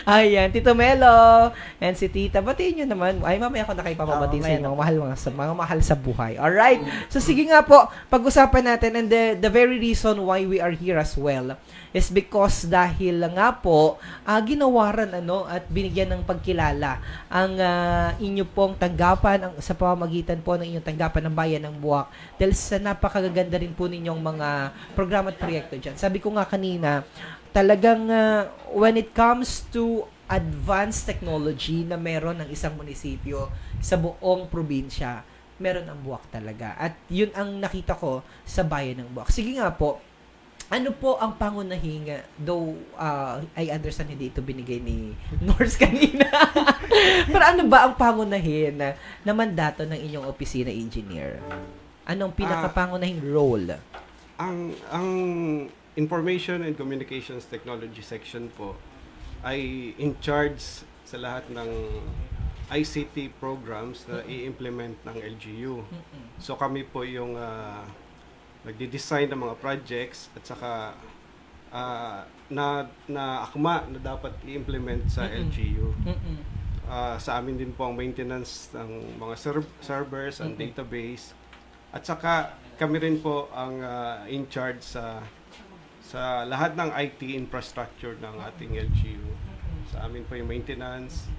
Ayan, Tito Melo, and si Tita. Batiin nyo naman. Ay, mamaya ako na kayo papabatiin sa inyo, mga mahal sa buhay. Alright? So, sige nga po, pag-usapan natin, and the very reason why we are here as well is because dahil nga po, ginawaran at binigyan ng pagkilala ang inyo pong tanggapan sa pamamagitan po ng inyong tanggapan ng Bayan ng Buwak dahil sa napakaganda rin po ninyong mga programa at proyekto dyan. Sabi ko nga kanina, talagang when it comes to advanced technology na meron ng isang munisipyo sa buong probinsya, meron ang Buwak talaga. At yun ang nakita ko sa Bayan ng Buwak. Sige nga po, ano po ang pangunahing, though I understand hindi ito binigay ni Norse kanina, pero ano ba ang pangunahin na mandato ng inyong opisina engineer? Anong pinakapangunahing role? Ang Information and Communications Technology section po ay in charge sa lahat ng ICT programs na i-implement ng LGU. So kami po yung nagde-design ng mga projects at saka na akma na dapat i-implement sa LGU. Sa amin din po ang maintenance ng mga servers and database. At saka kami rin po ang in charge sa lahat ng IT infrastructure ng ating LGU. Sa amin po yung maintenance,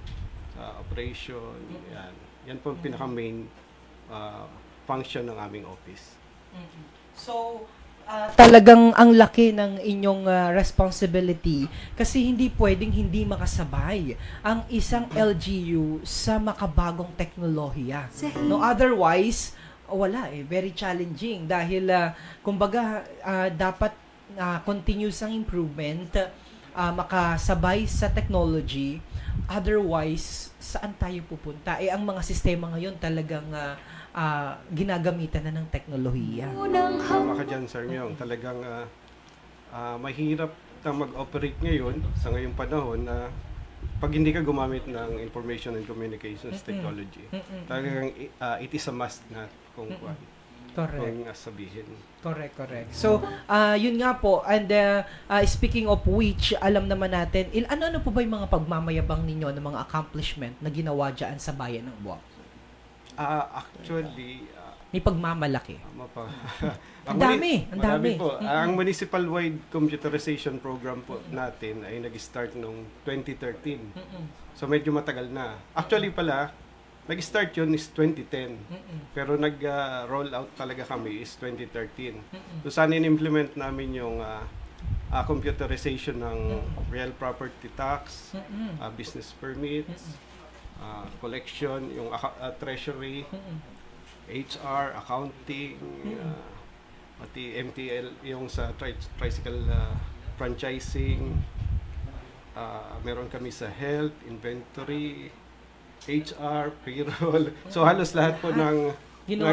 sa operation, yan. Yan po ang pinaka-main function ng aming office. So, talagang ang laki ng inyong responsibility kasi hindi pwedeng hindi makasabay ang isang LGU sa makabagong teknolohiya. No, otherwise, wala very challenging dahil kumbaga dapat continuous ang improvement, makasabay sa technology. Otherwise, saan tayo pupunta? Ang mga sistema ngayon talagang ginagamitan na ng teknolohiya. Tama ka dyan, Sir Myong. Talagang mahirap na mag-operate ngayon sa ngayong panahon na pag hindi ka gumamit ng information and communications technology. Talagang it is a must na kung sabihin. Correct. So, yun nga po. And speaking of which, alam naman natin, ano po ba yung mga pagmamayabang ninyo ng mga accomplishment na ginawa dyan sa Bayan ng Buwak? Actually, may pagmamalaki. Ang Marami dami. Po. Ang municipal-wide computerization program po natin ay nag-start noong 2013. So medyo matagal na. Actually pala, nag-start yun is 2010. Pero nag-roll out talaga kami is 2013. So saan in-implement namin yung computerization ng real property tax, business permits, collection, yung treasury, HR, accounting, pati MTL, yung sa tricycle franchising, meron kami sa health, inventory, HR, payroll. So halos lahat po ng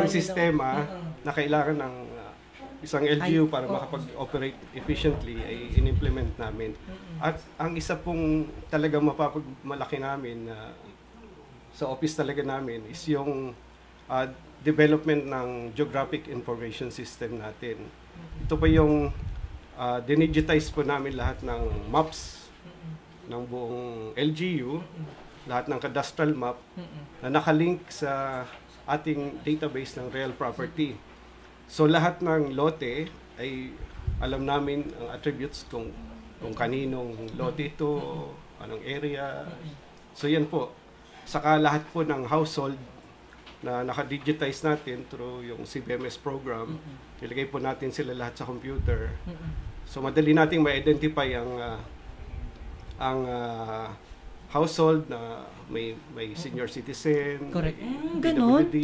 sistema na kailangan ng isang LGU para makapag-operate efficiently ay in-implement namin. At ang isa pong talagang mapapagmalaki namin sa office talaga namin is yung development ng geographic information system natin. Ito pa yung dinigitize po namin lahat ng maps ng buong LGU. lahat ng cadastral map na nakalink sa ating database ng real property. So lahat ng lote ay alam namin ang attributes kung kaninong lote ito, anong area. So yan po. Saka lahat po ng household na naka-digitize natin through yung CBMS program, ilagay po natin sila lahat sa computer. So madali nating ma-identify ang household na may senior citizen, Correct. may Ganon? PWD,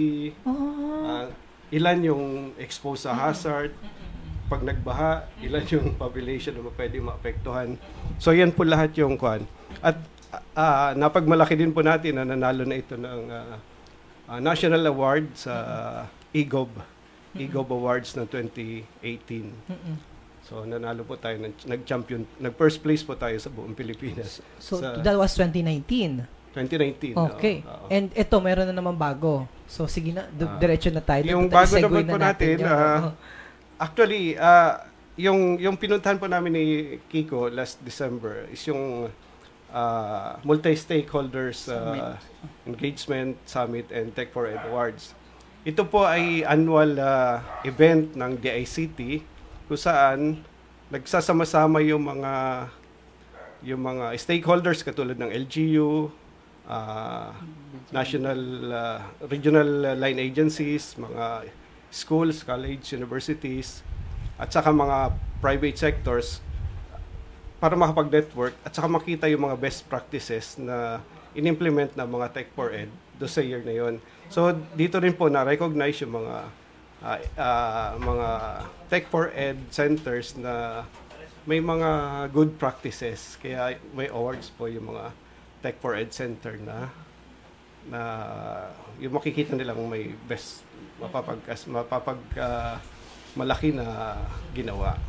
ilan yung exposed sa hazard, pag nagbaha, ilan yung population na pwede maapektuhan. So yan po lahat yung kwan. At napagmalaki din po natin na nanalo na ito ng National Award sa EGOB Awards ng 2018. So nanalo po tayo, nag-champion, nag-first place po tayo sa buong Pilipinas. So that was 2019. 2019. Okay. And ito, meron na naman bago. So sige na, diretso na tayo. Yung bago naman po natin, actually, yung pinuntahan po namin ni Kiko last December is yung multi-stakeholders engagement summit and Tech for Ed Awards. Ito po ay annual event ng DICT kung saan nagsasama-sama yung mga stakeholders katulad ng LGU, national regional line agencies, mga schools, college, universities, at saka mga private sectors para makapag-network at saka makita yung mga best practices na in-implement ng mga Tech for Ed do sa year na yon. So dito rin po na-recognize yung mga Tech for Ed centers na may mga good practices. Kaya may awards po yung mga Tech for Ed center na yung makikita nilang may best malaki na ginawa.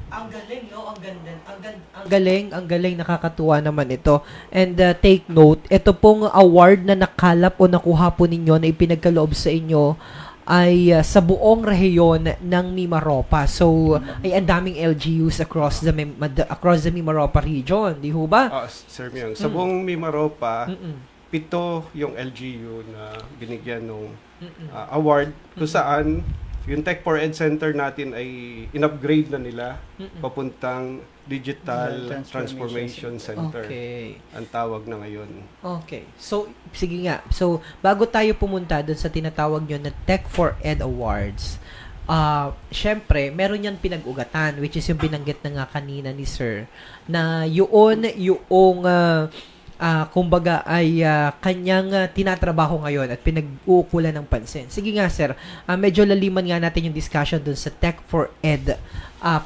Ang galing, no? Ang galing, nakakatuwa naman ito. And take note, ito pong award na nakalap o nakuha po ninyo na ipinagkaloob sa inyo ay sa buong rehiyon ng Mimaropa. So, ay ang daming LGUs across the Mimaropa region, di ho ba? Sir Myung, sa buong Mimaropa, 7 yung LGU na binigyan ng award kung saan yung Tech for Ed Center natin ay in-upgrade na nila papuntang Digital Transformation Center. Okay. Ang tawag na ngayon. Okay. So, sige nga. So, bago tayo pumunta dun sa tinatawag nyo na Tech for Ed Awards, syempre, meron yan pinag-ugatan, which is yung binanggit na nga kanina ni Sir, na yung kumbaga ay kanyang tinatrabaho ngayon at pinag-uukulan ng pansin. Sige nga sir, medyo laliman nga natin yung discussion dun sa Tech for Ed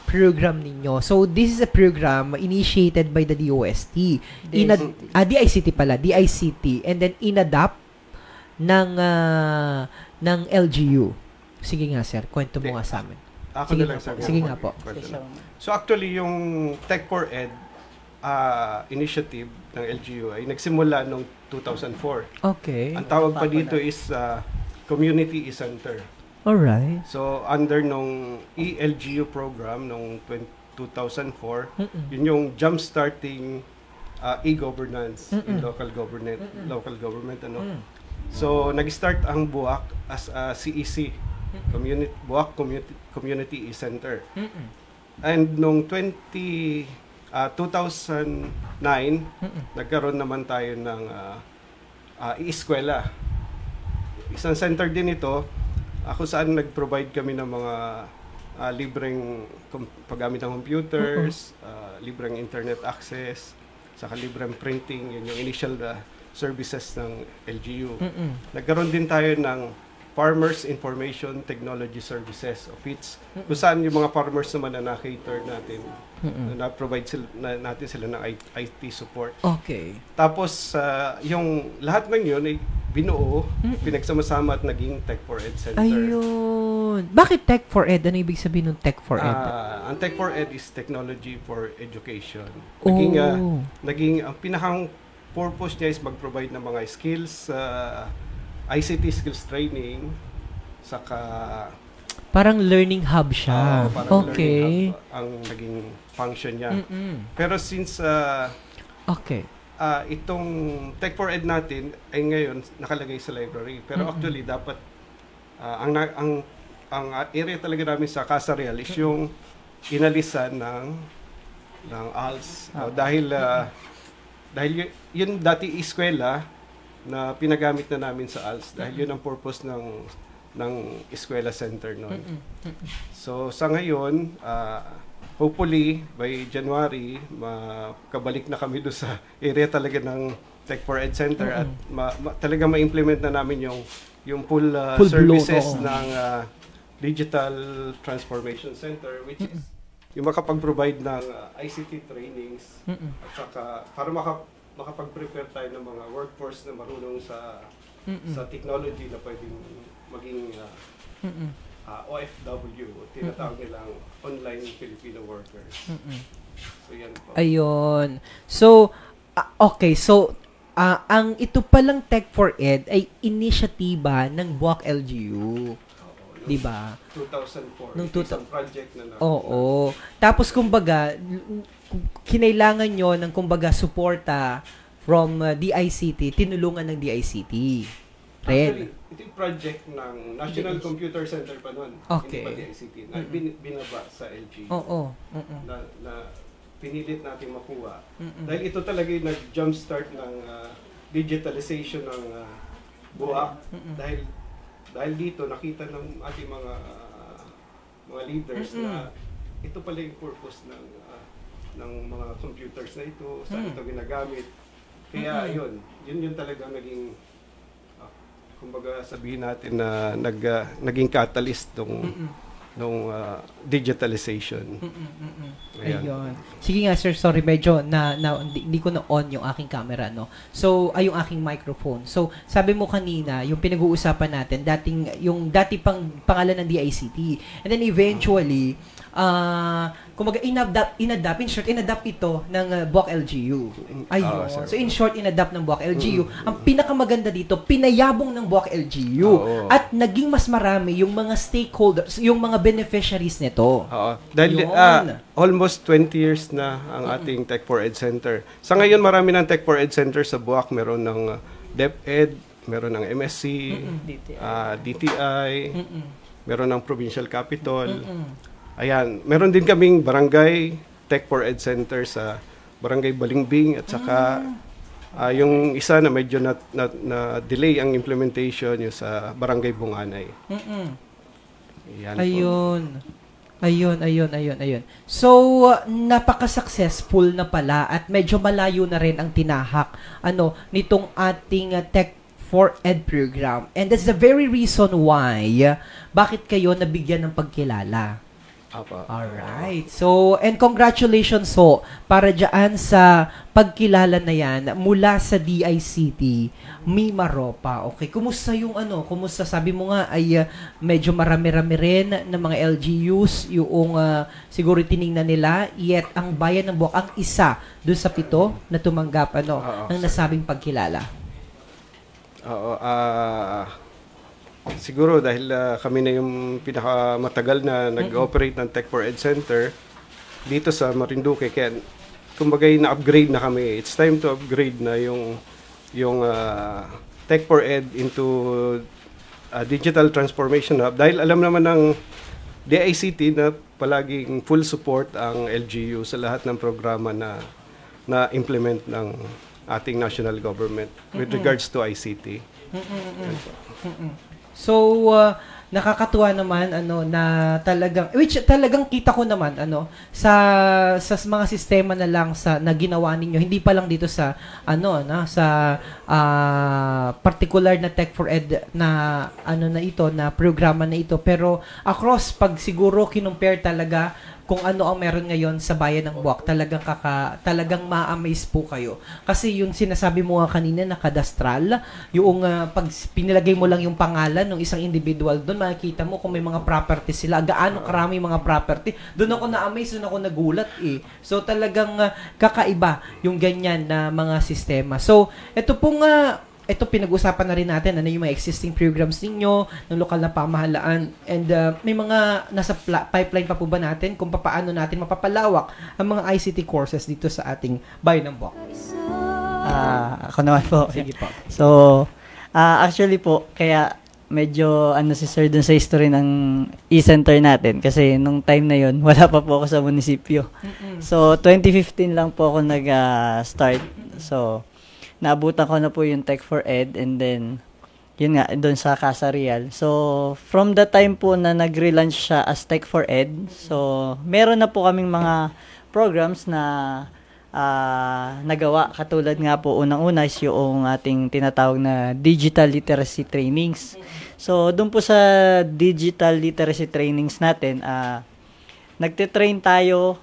program ninyo. So this is a program initiated by the DOST. DICT pala, DICT, and then inadapt ng LGU. Sige nga sir, kwento mo nga sa amin. Sige na lang, sir. Sige nga po. So actually yung Tech for Ed initiative ng LGU ay nagsimula noong 2004. Okay. Ang tawag pa dito is Community E-Center. Alright. So under nung ELGU program noong 2004, yun yung jump-starting e-governance in local government ano. So nag-start ang BUAC as a CEC, BUAC Community E-Center. And nung 2009, nagkaroon naman tayo ng e-eskwela. Isang center din ito, kung saan nag-provide kami ng mga libreng paggamit ng computers, libreng internet access, saka libreng printing, yun yung initial services ng LGU. Nagkaroon din tayo ng Farmers Information Technology Services o FITS, kung saan yung mga farmers naman na na-cater natin, na-provide natin sila ng IT support. Okay. Tapos, yung lahat ng yun ay binuo, pinagsama-sama at naging Tech for Ed Center. Ayun. Bakit Tech for Ed? Ano ibig sabihin ng Tech for Ed? Ang Tech for Ed is Technology for Education. Naging ang pinakang purpose niya is mag-provide ng mga skills, ICT skills training, saka parang learning hub siya. Learning hub ang naging function niya. Pero since itong Tech for Ed natin ay ngayon nakalagay sa library. Pero actually dapat ang area talaga namin sa Casa Real is yung inalisan ng ALS. Dahil yun dati eskwela na pinagamit na namin sa ALS dahil yun ang purpose ng eskwela center noon. So sa ngayon, hopefully by January makabalik na kami doon sa area talaga ng Tech for Ed Center at talaga ma-implement na namin yung full services ng Digital Transformation Center, which is yung makapag-provide ng ICT trainings at saka para makapag-prepare tayo ng mga workforce na marunong sa technology na pwedeng maging OFW, tinatawag nilang online Filipino workers. So yan po. Ayun. So, okay. So, ang ito palang Tech for Ed ay inisyatiba ng BUAC LGU. Di ba? 2004. Nung isang project na Oo. Tapos kumbaga kinailangan nyo ng kumbaga suporta from DICT, tinulungan ng DICT. Actually, ito yung project ng National Computer Center pa noon. Okay. Hindi pa DICT. Na binaba sa LGU. Oo. Na pinilit natin makuha. Dahil ito talaga yung nag-jumpstart ng digitalization ng BUAC. Dahil dito nakita ng ating mga leaders na ito pala yung purpose ng mga computers na ito, saan ito ginagamit. Kaya yun talaga naging kumbaga sabihin natin na naging catalyst nung digitalization. Ayun. Sige nga sir, sorry medyo hindi ko na on yung aking camera, no. So ay yung aking microphone. So sabi mo kanina yung pinag-uusapan natin dati pang pangalan ng DICT. And then eventually kumbaga inadapt ito ng BUAC LGU. Ayun. So in short, inadapt ng BUAC LGU. Ang pinakamaganda dito, pinayabong ng BUAC LGU at naging mas marami yung mga stakeholders, yung mga beneficiaries nito. Dahil almost 20 years na ang ating Tech for Ed Center. Sa ngayon, marami ng Tech for Ed Center sa BUAC. Meron ng DepEd, meron ng MSc, DTI, meron ng Provincial Capital. Ayan, meron din kaming Barangay Tech for Ed Center sa Barangay Balingbing at saka yung isa na medyo na delay ang implementation yung sa Barangay Bunganay. Ayan Ayun. So, napaka-successful na pala at medyo malayo na rin ang tinahak nitong ating Tech for Ed program. And that's the very reason why bakit kayo nabigyan ng pagkilala. Alright. So, and congratulations para dyan sa pagkilala na yan mula sa DICT Mimaropa. Okay, kumusta yung kumusta? Sabi mo nga ay medyo marami-rami rin ng mga LGUs yung siguro tiningnan nila, yet ang bayan ng BUAC ang isa doon sa 7 na tumanggap ng nasabing pagkilala. Siguro dahil kami na yung pinakamatagal na nag-operate ng Tech for Ed Center dito sa Marinduque, kaya kumbaga na-upgrade na kami. It's time to upgrade na yung Tech for Ed into Digital Transformation Hub dahil alam naman ng DICT na palaging full support ang LGU sa lahat ng programa na implement ng ating national government with regards to ICT. So, nakakatuwa naman na talagang kita ko naman sa mga sistema na lang na ginawa ninyo, hindi pa lang dito sa sa particular na Tech for Ed na na programa na ito, pero across pag siguro kinumpare talaga kung ano ang meron ngayon sa bayan ng BUAC, talagang ma-amaze po kayo. Kasi yung sinasabi mo nga kanina na kadastral, yung pag pinilagay mo lang yung pangalan ng isang individual doon, makikita mo kung may mga property sila, gaano karami mga property. Doon ako na-amaze, doon ako nagulat So talagang kakaiba yung ganyan na mga sistema. So ito pong pinag-usapan na rin natin yung mga existing programs ninyo ng lokal na pamahalaan, and may mga nasa pipeline pa po ba natin kung paano natin mapapalawak ang mga ICT courses dito sa ating bayan ng BUAC? Ako naman po. Sige po. So, actually po, kaya medyo si Sir dun sa history ng e-center natin kasi nung time na yon wala pa po ako sa munisipyo. So, 2015 lang po ako nag-start. So, naabutan ko na po yung Tech for Ed and then, yun nga, doon sa Casa Real. So, from the time po na nag-relaunch siya as Tech for Ed, so, meron na po kaming mga programs na nagawa. Katulad nga po, unang-una is yung ating tinatawag na digital literacy trainings. So, doon po sa digital literacy trainings natin, nagtitrain tayo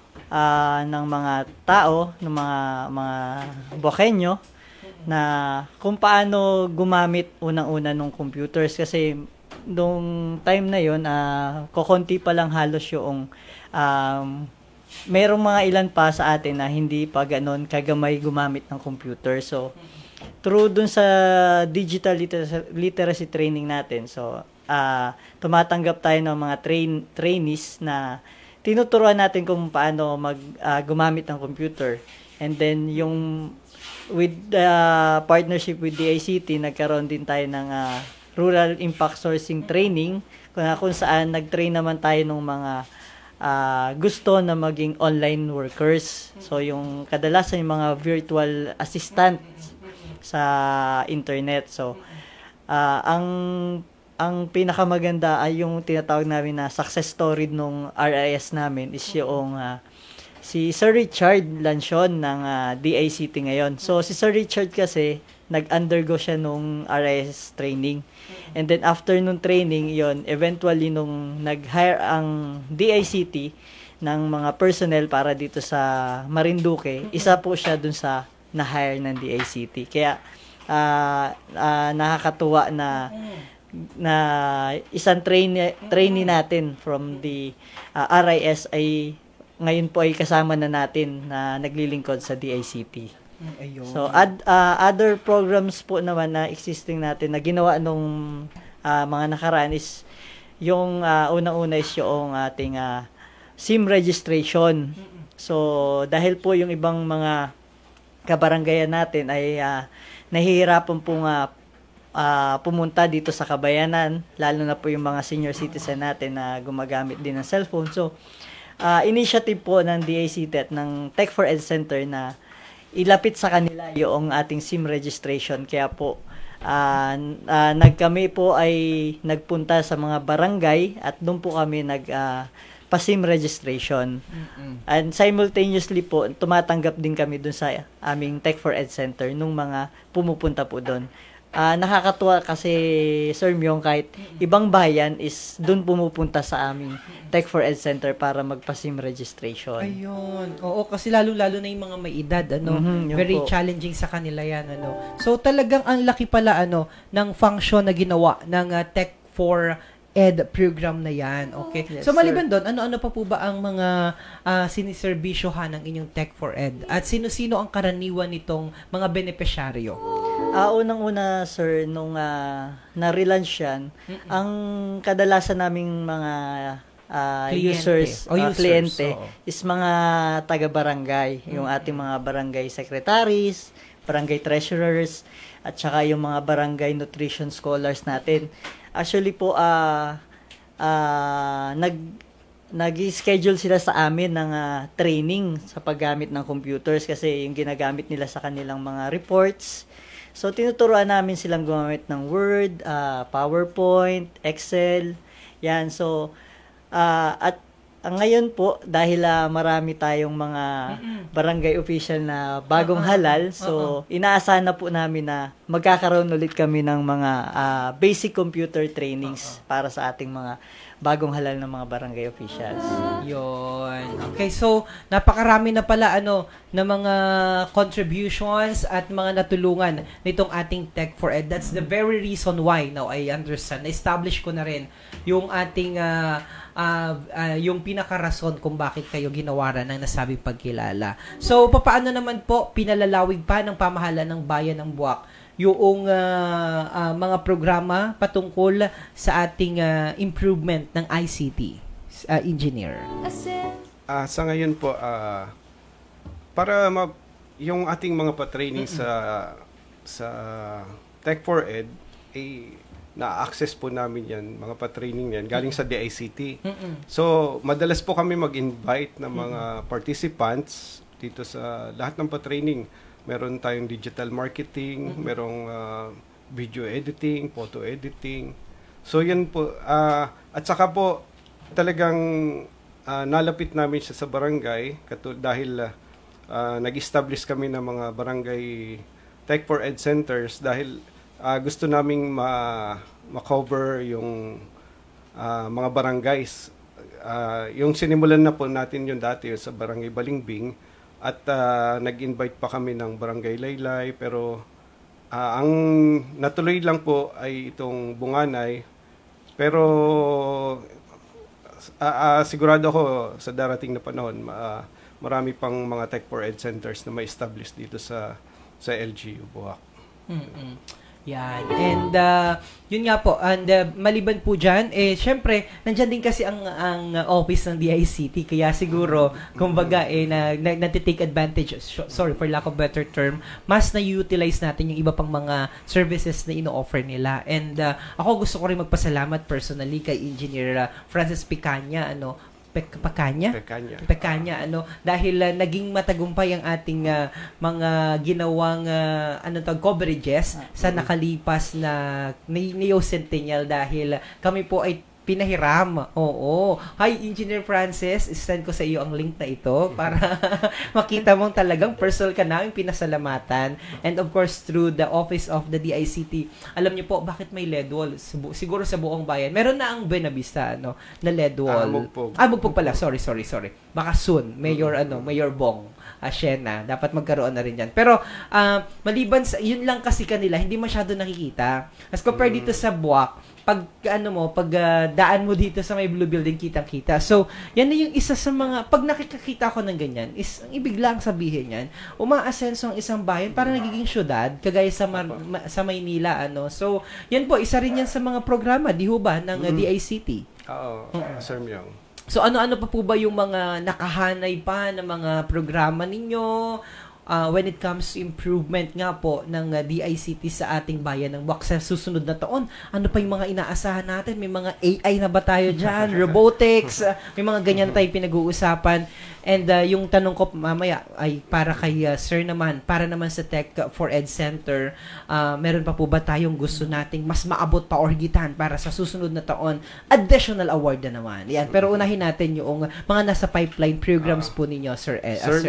ng mga tao, ng mga Bokenyo, na kung paano gumamit unang-una ng computers. Kasi, nung time na yun, kukunti pa lang halos yung merong mga ilan pa sa atin na hindi pa ganon kagamay gumamit ng computer. So, through dun sa digital literacy training natin, so, tumatanggap tayo ng mga trainees na tinuturuan natin kung paano gumamit ng computer. And then, with the partnership with DICT, nagkaroon din tayo ng Rural Impact Sourcing Training, kung saan nag-train naman tayo ng mga gusto na maging online workers. So, yung kadalasan yung mga virtual assistant sa internet. So, ang pinakamaganda ay yung tinatawag namin na success story nung RIS namin is yung si Sir Richard Lancion ng DICT ngayon. So, si Sir Richard kasi nag-undergo siya nung RIS training. And then after nung training, yon eventually nung nag-hire ang DICT ng mga personnel para dito sa Marinduque, isa po siya dun sa na-hire ng DICT. Kaya nakakatuwa na isang trainee natin from the RIS ay ngayon po ay kasama na natin na naglilingkod sa DICT. Ayun. So, other programs po naman na existing natin na ginawa nung mga nakaraan is yung unang-una is yung ating SIM registration. So, dahil po yung ibang mga kabaranggayan natin ay nahihirapan pong pumunta dito sa kabayanan, lalo na po yung mga senior citizen natin na gumagamit din ng cellphone. So, initiative po ng DICT at ng Tech for Ed Center na ilapit sa kanila yung ating SIM registration. Kaya po, kami po ay nagpunta sa mga barangay at doon po kami pa-SIM registration. And simultaneously po, tumatanggap din kami doon sa aming Tech for Ed Center nung mga pumupunta po doon. Nakakatuwa kasi, Sir Myong, kahit ibang bayan is doon pumupunta sa aming Tech for Ed Center para magpa-SIM registration. Ayun. Oo, kasi lalo-lalo na yung mga may edad, very po. Challenging sa kanila yan, So, talagang ang laki pala, ng function na ginawa ng Tech for Ed program na yan. Okay. Yes, so, maliban doon, ano-ano pa po ba ang mga siniserbisyohan ng inyong Tech for Ed? At sino-sino ang karaniwan nitong mga benepisyaryo? Unang-una, sir, nung na-relaunch yan, ang kadalasan naming mga kliyente is mga taga-barangay. Yung ating mga barangay secretaries, barangay treasurers, at saka yung mga barangay nutrition scholars natin. Actually po, nag-schedule sila sa amin ng training sa paggamit ng computers kasi yung ginagamit nila sa kanilang mga reports. So, tinuturuan namin silang gumamit ng Word, PowerPoint, Excel, yan. So, at ngayon po, dahil marami tayong mga barangay official na bagong halal, so inaasahan na po namin na magkakaroon ulit kami ng mga basic computer trainings para sa ating mga bagong halal ng mga barangay officials. Yun. Okay, so napakarami na pala na mga contributions at mga natulungan nitong ating Tech for Ed. That's the very reason why now I understand. Na-establish ko na rin yung ating yung pinakarason kung bakit kayo ginawaran ng nasabing pagkilala. So, papaano naman po pinalalawig pa ng pamahalaan ng Bayan ng Buwak yung mga programa patungkol sa ating improvement ng ICT, engineer? Sa ngayon po, para yung ating mga pa-training sa Tech for Ed, na-access po namin yan, mga pa-training yan, galing sa DICT. So, madalas po kami mag-invite ng mga participants dito sa lahat ng pa-training. Meron tayong digital marketing, merong video editing, photo editing. So, yan po. At saka po, talagang nalapit namin siya sa barangay dahil nag-establish kami ng mga barangay Tech for Ed centers dahil gusto naming ma-cover yung mga barangays. Yung sinimulan na po natin yung dati sa Barangay Balingbing at nag-invite pa kami ng Barangay Laylay pero ang natuloy lang po ay itong Bunganay pero sigurado ako sa darating na panahon marami pang mga Tech for Ed centers na ma-establish dito sa LGU Buwak. Yan. And yun nga po, and maliban po dyan, syempre, nandyan din kasi ang office ng DICT, kaya siguro, kumbaga, natitake advantage, sorry, for lack of better term, mas na-utilize natin yung iba pang mga services na ino-offer nila. And ako gusto ko rin magpasalamat personally kay Engineer Francis Picanya, Pekanya, dahil naging matagumpay ang ating mga ginawang coverages sa nakalipas na Neo Centennial dahil kami po ay pinahiram. Oo. Hi, Engineer Francis. Send ko sa iyo ang link na ito para makita mong talagang personal ka namin pinasalamatan. And of course, through the office of the DICT. Alam niyo po, bakit may LED wall? Siguro sa buong bayan. Meron na ang Buena Vista, na LED wall. Mugpog pala. Sorry. Baka soon. Mayor Bong. Siena. Dapat magkaroon na rin yan. Pero, maliban sa, yun lang kasi kanila, hindi masyado nakikita. As compared dito sa Buwak, pag daan mo dito sa may blue building, kitang-kita. So, yan na yung isa sa mga, pag nakikita ko ng ganyan, is, ang ibig lang sabihin yan, umaasenso ang isang bayan para nagiging syudad, kagaya sa Maynila, So, yan po, isa rin yan sa mga programa, di ho ba, ng DICT? Oo, Sir Myong. So, ano-ano pa po ba yung mga nakahanay pa ng mga programa ninyo when it comes to improvement nga po ng DICT sa ating bayan ng Buwak sa susunod na taon? Ano pa yung mga inaasahan natin? May mga AI na ba tayo dyan? Robotics? May mga ganyan tayo pinag-uusapan. And yung tanong ko mamaya ay para kay Sir naman, para naman sa Tech for Ed Center, meron pa po ba tayong gusto nating mas maabot pa or higitan para sa susunod na taon? Additional award na naman. Yan. Pero unahin natin yung mga nasa pipeline programs po ninyo, Sir. Sir,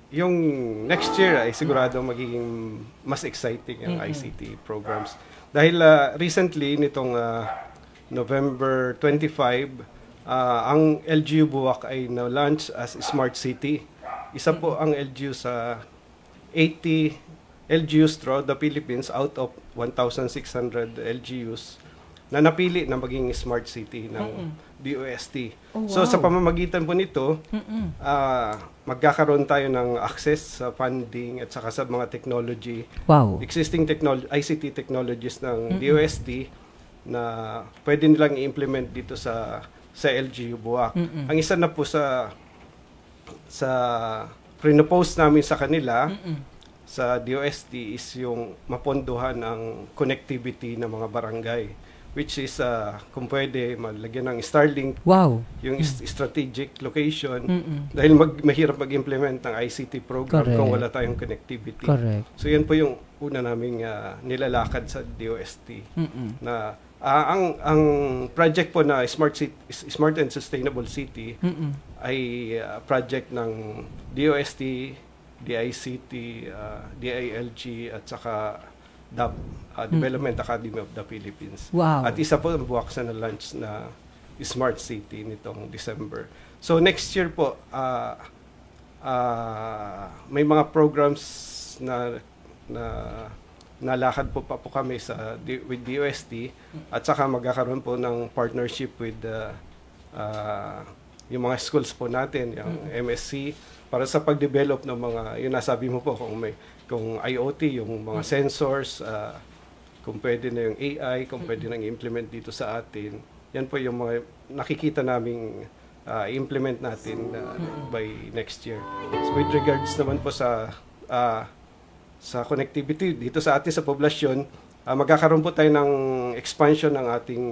yung next year ay sigurado magiging mas exciting ang ICT programs. Dahil recently, nitong November 25, ang LGU Buwak ay na-launch as Smart City. Isa po ang LGU sa 80 LGUs throughout the Philippines out of 1,600 LGUs na napili na maging Smart City ng DOST. Oh, wow. So sa pamamagitan po nito, magkakaroon tayo ng access sa funding at saka sa mga technology, existing ICT technologies ng DOST na pwede nilang i-implement dito sa LGU Buwak. Ang isa na po sa pre-propose namin sa kanila sa DOST is yung mapondohan ang connectivity ng mga barangay, which is kung pwede malagyan ng Starlink yung strategic location dahil mahirap mag-implement ng ICT program kung wala tayong connectivity. So yan po yung una naming nilalakad sa DOST na ang project po na Smart and Sustainable City ay project ng DOST, DICT, DILG at saka DAP, Development Academy of the Philippines. At isa po ang Buwak sa na-launch na Smart City nitong December. So next year po, may mga programs na nalakad po kami with DOST at saka magkakaroon po ng partnership with yung mga schools po natin, yung MSC, para sa pag-develop ng mga, yun nasabi mo po, kung IoT, yung mga sensors, kung pwede na yung AI, kung pwede na i-implement dito sa atin. Yan po yung mga nakikita naming i-implement natin by next year. So with regards naman po sa connectivity dito sa atin sa poblasyon, magkakaroon po tayo ng expansion ng ating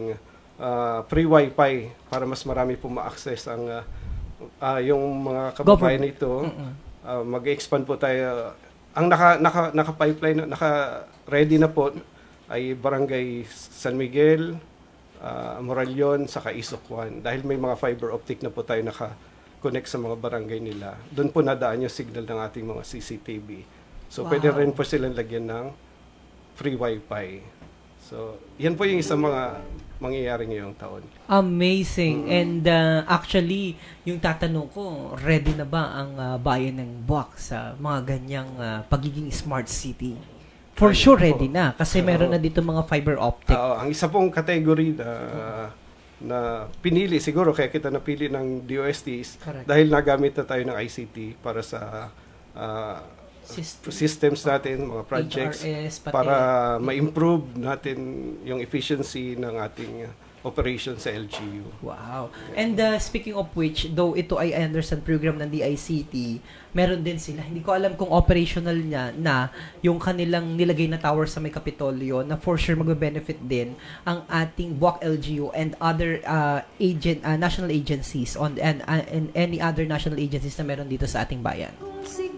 free wifi para mas marami po ma-access ang yung mga kababayan nito. Mag-expand po tayo. Ang naka-pipeline, naka-ready na po ay Barangay San Miguel, Moralion, saka Isok 1. Dahil may mga fiber optic na po tayo naka-connect sa mga barangay nila. Doon po nadaan yung signal ng ating mga CCTV. So, pwede rin po silang lagyan ng free wifi. So, yan po yung isang mga mangyayari ngayong taon. Amazing. And actually, yung tatanong ko, ready na ba ang bayan ng Buwak sa mga ganyang pagiging smart city? For sure, ready na. Kasi meron na dito mga fiber optic. Ang isa pong category na pinili, siguro kaya kita napili ng DOST dahil nagamit na tayo ng ICT para sa systems natin, mga projects, HRS, para ma-improve natin yung efficiency ng ating operation sa LGU. Wow. And speaking of which, though ito ay I understand program ng DICT, meron din sila. Hindi ko alam kung operational niya na yung kanilang nilagay na tower sa may Kapitolyo na for sure magbe-benefit din ang ating Buwak LGU and other national agencies and any other national agencies na meron dito sa ating bayan.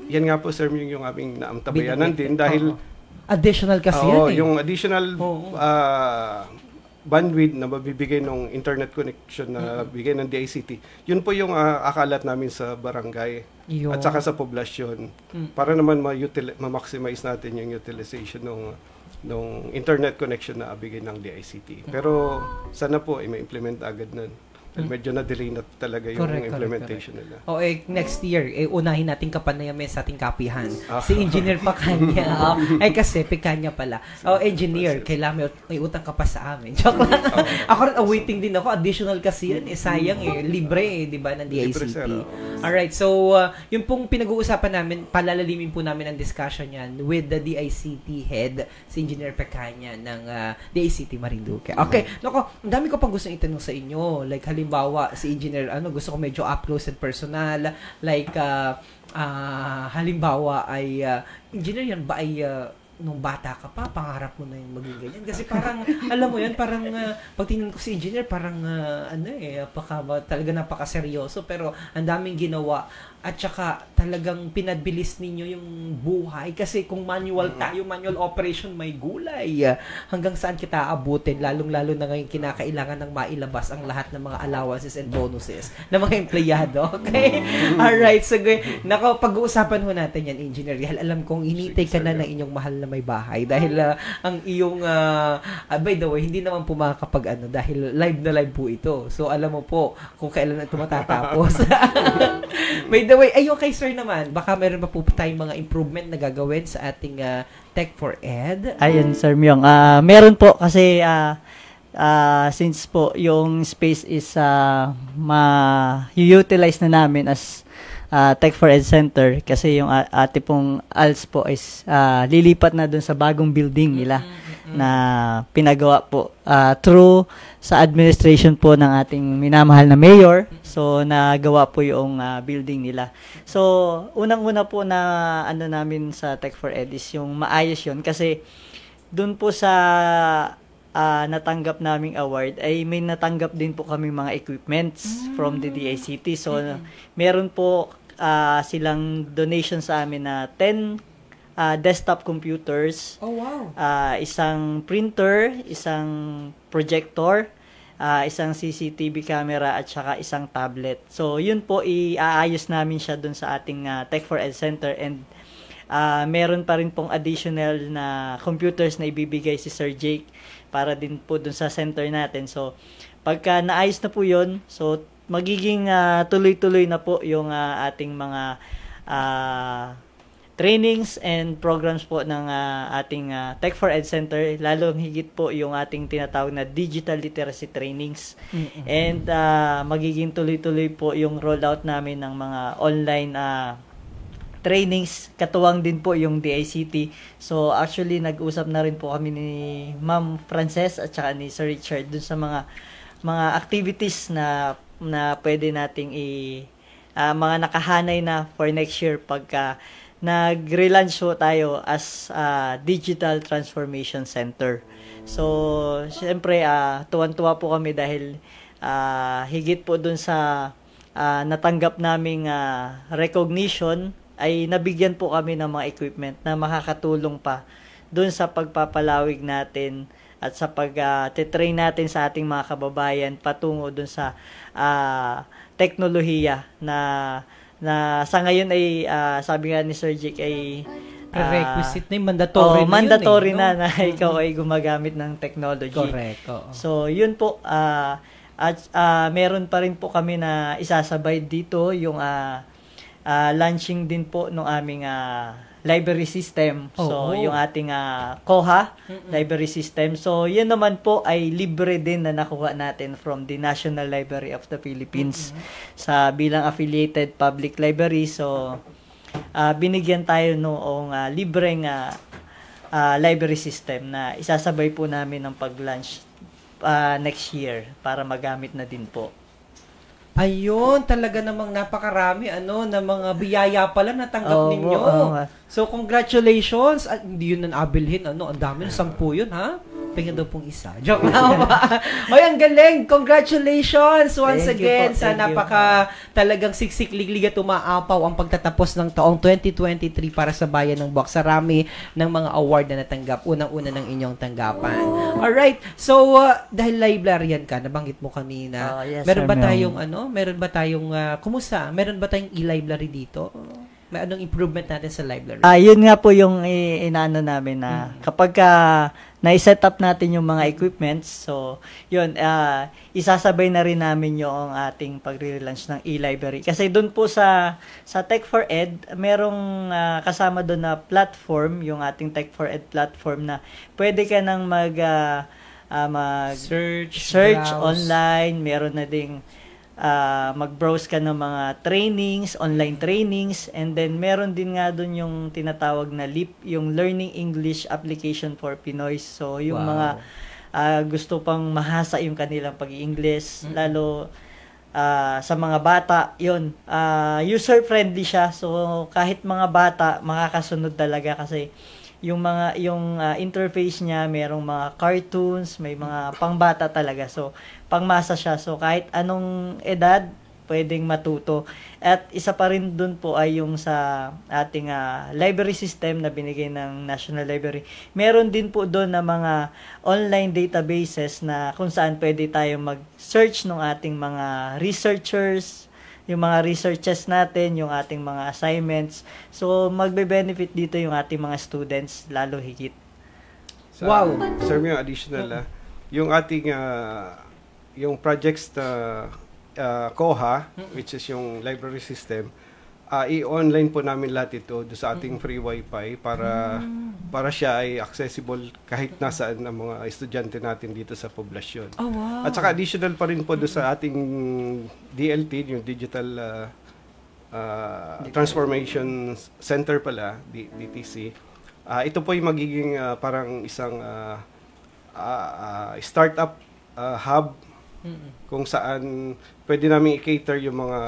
Yan nga po, sir, yung aming naamtabayanan din dahil additional kasi yan eh. Yung additional bandwidth na mabibigay ng internet connection na bigay ng DICT, yun po yung akalat namin sa barangay at saka sa poblasyon para naman ma-maximize natin yung utilization ng internet connection na bigay ng DICT. Pero sana po ay ma-implement agad nun. Medyo na-delay na talaga yung implementation nila. Next year, unahin natin kapanayamin sa ating kapihan. Si Engineer Pacanya. Kasi Picanya pala. Engineer, kailangan may utang ka pa sa amin. Joke lang. Ako rin, awaiting din ako. Additional kasi yan. Sayang libre di ba, ng DICT. Alright, so, yung pong pinag-uusapan namin, palalalimin po namin ang discussion yan with the DICT head, si Engineer Pacanya ng DICT Marinduque. Okay, ang dami ko pang gustong itanong sa inyo. Like, halimbawa, si Engineer, gusto ko medyo up close and personal. Like, halimbawa ay, Engineer, yan ba ay, nung bata ka pa, pangarap mo na yung maging ganyan? Kasi parang, alam mo yan, parang, pag tingnan ko si Engineer, parang, talaga napakaseryoso, pero ang daming ginawa. At saka, talagang pinadbilis ninyo yung buhay. Kasi kung manual tayo, manual operation, may gulay. Hanggang saan kita abutin, lalong-lalo na ngayon kinakailangan ng mailabas ang lahat ng mga allowances and bonuses ng mga empleyado. Okay? Alright, so, pag-uusapan ho natin yan, Engineer. Dahil alam kong initay ka na ng inyong mahal na may bahay. Dahil ang iyong, by the way, hindi naman po makakapag dahil live na live po ito. So, alam mo po kung kailan ito matatapos. By the way, ayun kay sir naman, baka meron pa po tayong mga improvement na gagawin sa ating Tech for Ed? Ayun, Sir Myong. Meron po kasi since po yung space is ma-utilize na namin as Tech for Ed Center kasi yung ate pong ALS po is lilipat na dun sa bagong building nila na pinagawa po through sa administration po ng ating minamahal na mayor. So, nagawa po yung building nila. So, unang-una po na namin sa Tech for Ed is yung maayos yun kasi dun po sa natanggap naming award ay may natanggap din po kami mga equipments from the DICT. So, meron po silang donation sa amin na 10 desktop computers. Oh, wow. Isang printer, isang projector, isang CCTV camera at saka isang tablet. So, yun po, iaayos namin siya dun sa ating Tech for Ed Center and meron pa rin pong additional na computers na ibibigay si Sir Jake para din po dun sa center natin. So, pagka naayos na po yun, so, magiging tuloy-tuloy na po yung ating mga trainings and programs po ng ating Tech for Ed Center, lalong higit po yung ating tinatawag na digital literacy trainings. And magiging tuloy-tuloy po yung rollout namin ng mga online trainings, katuwang din po yung DICT. So actually nag-usap na rin po kami ni Ma'am Frances at saka ni Sir Richard dun sa mga activities na na pwede nating mga nakahanay na for next year pagka nag-relaunch po tayo as Digital Transformation Center. So, syempre, tuwan-tuwa po kami dahil higit po dun sa natanggap naming recognition ay nabigyan po kami ng mga equipment na makakatulong pa dun sa pagpapalawig natin at sa pag-train natin sa ating mga kababayan patungo dun sa teknolohiya na sa ngayon ay sabi nga ni Sir Jake ay prerequisite na yung mandatory na mandatory yun, na ikaw ay gumagamit ng technology. Correct. So, yun po. At meron pa rin po kami na isasabay dito yung launching din po ng aming library system. So, yung ating KOHA library system. So, yun naman po ay libre din na nakuha natin from the National Library of the Philippines sa bilang affiliated public library. So, binigyan tayo noong libreng library system na isasabay po namin ng pag-launch next year para magamit na din po. Ayun, talaga namang napakarami na mga biyaya pala natanggap ninyo. So, congratulations. Hindi yun ang abilhin. Ang dami na 10 yun, ha? Pengen daw pong isa. Joke lang ba? Oy, ang galing. Congratulations once again sa napaka talagang siksik-liglig at umaapaw ang pagtatapos ng taong 2023 para sa Bayan ng Buwak. Sarami ng mga award na natanggap. Unang-una ng inyong tanggapan. Alright. So, dahil librarian ka, nabanggit mo kanina. Yes, meron ba tayong kumusta? Meron ba tayong e-library dito? May anong improvement natin sa library? Yun nga po yung inaano namin na kapag na-set up natin yung mga equipments, so yun, isasabay na rin namin yung ating pag-relaunch ng e-library. Kasi doon po sa Tech for Ed, merong kasama doon na platform, yung ating Tech for Ed platform na pwede ka nang search online, meron na ding mag-browse ka ng mga trainings, online trainings, and then meron din nga doon yung tinatawag na LEAP, yung Learning English Application for Pinoy. So, yung mga gusto pang mahasa yung kanilang pag-i-English, lalo sa mga bata, yun, user-friendly siya. So, kahit mga bata, makakasunod talaga kasi yung interface niya, merong mga cartoons, may mga pangbata talaga. So, pangmasa siya. So, kahit anong edad, pwedeng matuto. At isa pa rin dun po ay yung sa ating library system na binigay ng National Library. Meron din po doon na mga online databases na kung saan pwede tayong mag-search ng ating mga researchers, yung mga researches natin, yung ating mga assignments. So, magbe-benefit dito yung ating mga students, lalo higit. Wow! Sir, may additional yung ating yung projects na KOHA, which is yung library system, i-online po namin lahat ito sa ating free wifi para siya ay accessible kahit nasaan ang mga estudyante natin dito sa poblasyon. Oh, wow. At saka additional pa rin po sa ating DLT, yung Digital Transformation Center pala, DTC. Ito po yung magiging parang isang startup hub kung saan pwede namin i-cater yung mga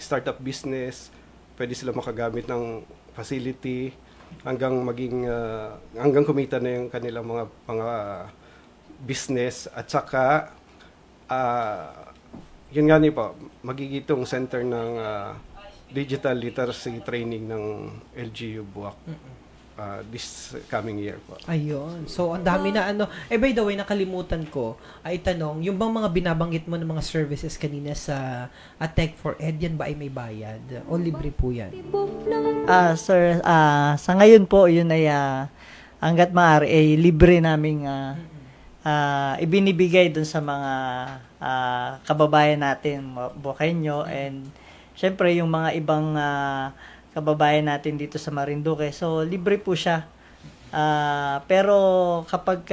startup business, pwede sila makagamit ng facility hanggang kumita na yung kanilang mga business. At saka yun nga po, magigitong center ng digital literacy training ng LGU Buwak this coming year po. Ayun. So, ang dami na by the way, nakalimutan ko, ay tanong, yung bang mga binabanggit mo ng mga services kanina sa Tech for Ed, yan ba ay may bayad? O libre po yan? Sir, sa ngayon po, yun ay hanggat maaari, ay libre naming ibinibigay dun sa mga kababayan natin, Buwakenyo, and syempre yung mga ibang kababayan natin dito sa Marinduque. So, libre po siya. Pero kapag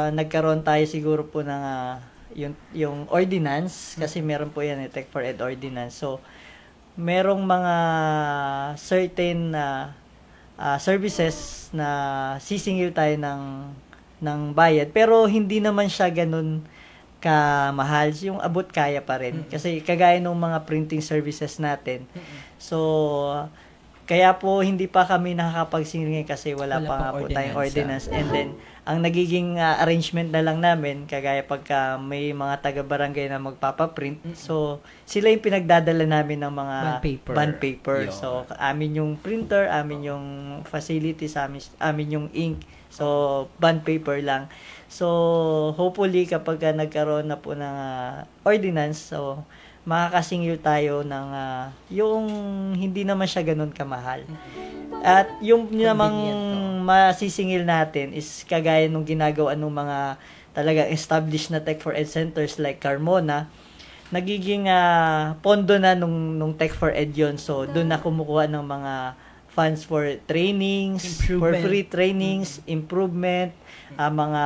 nagkaroon tayo siguro po ng yung ordinance, kasi meron po yan, Tech for Ed ordinance. So, merong mga certain services na sisingil tayo ng bayad. Pero hindi naman siya ganun kamahal, yung abot kaya pa rin. Kasi kagaya ng mga printing services natin. So, kaya po hindi pa kami nakakapagsingil kasi wala pa nga po tayong ordinance. And then, ang nagiging arrangement na lang namin, kagaya pagka may mga taga-barangay na magpapaprint, so sila yung pinagdadala namin ng mga bond paper. So, amin yung printer, amin yung facilities, amin yung ink. So, bond paper lang. So, hopefully, kapag nagkaroon na po ng ordinance, so, makakasingil tayo ng yung hindi naman siya ganun kamahal. At yung namang masisingil natin is kagaya nung ginagawa ng mga talaga established na Tech for Ed centers like Carmona, nagiging pondo na nung Tech for Ed yun. So, doon na kumukuha ng mga funds for trainings, for free trainings, improvement, mga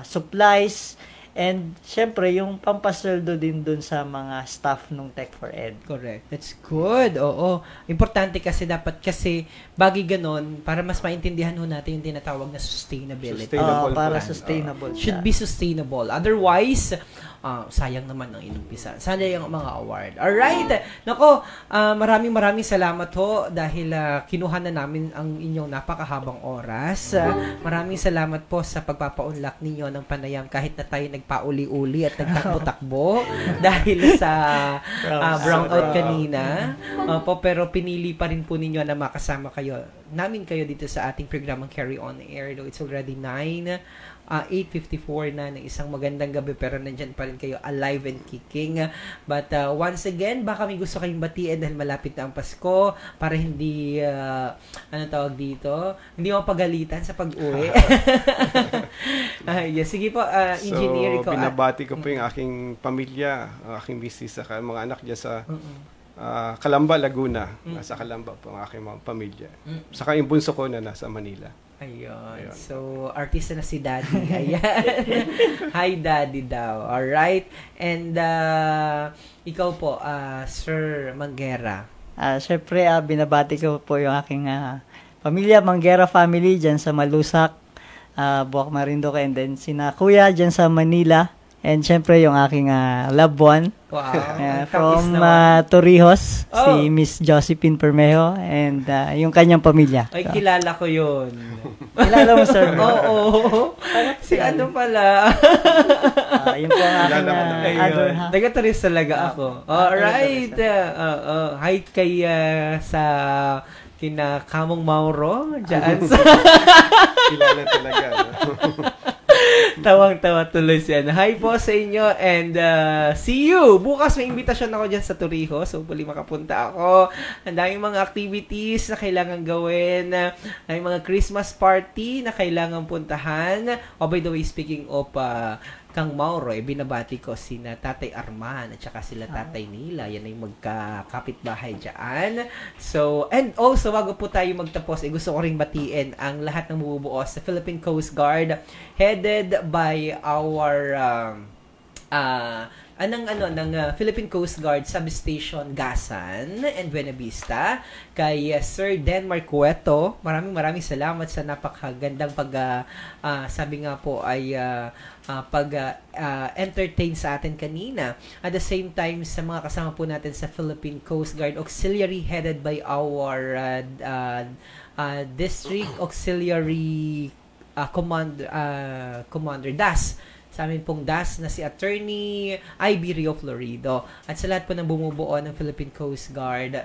supplies, and syempre yung pampasweldo din dun sa mga staff ng Tech for Ed. Correct. That's good. Oo. Importante kasi dapat bagay ganon para mas maintindihan ho natin yung tinatawag na sustainability. Para sustainable. Should be sustainable. Otherwise, sayang naman ang inumpisa. Sana yung mga award. Alright. Nako, maraming salamat ho dahil kinuha na namin ang inyong napakahabang oras. Maraming salamat po sa pagpapaunlak ninyo ng panayam kahit na tayo nagpauli-uli at nagtakbo-takbo dahil sa brownout kanina. Pero pinili pa rin po ninyo na makasama namin kayo dito sa ating programang Carry On Air. Though it's already 8:54 na ng isang magandang gabi pero nandyan pa rin kayo alive and kicking. But once again, baka may gusto kayong batiin dahil malapit na ang Pasko para hindi hindi mo pagalitan sa pag-uwi. Yes, sige po, engineer ko. Binabati ko po yung aking pamilya, aking misis, sa mga anak dyan sa Calamba, Laguna. Nasa Calamba po ang aking mga pamilya. Saka yung bunso ko na nasa Manila. Ayun. So, artista na si Daddy. Ayan. Hi, Daddy daw. Alright. And, ikaw po, Sir Manguera. Syempre, binabati ko po yung aking pamilya, Manguera family, dyan sa Malusak, Buwak Marinduque, and then sina Kuya dyan sa Manila. And syempre, yung aking loved one. Wow. From Torrijos, si Miss Josephine Permejo, and yung kanyang pamilya. Ay, kilala ko yun. Kilala mo, sir? Oo. Si ano pala? Yun po ang aking other half. Taga-Torrijos talaga ako. Alright. Hi kay sa kina Kamong Mauro. Diyan sa... Kilala talaga. Tawang-tawa tuloy siya. Hi po sa inyo and see you! Bukas may imbitasyon ako dyan sa Torrijos. So, hopefully makapunta ako. Ang daming mga activities na kailangan gawin. Ang mga Christmas party na kailangan puntahan. By the way, speaking of Kang Mauro, binabati ko sina Tatay Arman at saka sila Tatay Nila. Yan ay magkakapitbahay dyan. So, and also, bago po tayo magtapos, gusto ko ring batiin ang lahat ng bumubuo sa Philippine Coast Guard headed by our ng Philippine Coast Guard Substation Gasan and Buena Vista, kay Sir Denmark Cueto. Maraming salamat sa napakagandang sabi nga po ay entertain sa atin kanina. At the same time, sa mga kasama po natin sa Philippine Coast Guard Auxiliary headed by our District Auxiliary Commander Das. Sa amin pong DAS na si Attorney Ivy Rio Florido. At sa lahat po ng bumubuo ng Philippine Coast Guard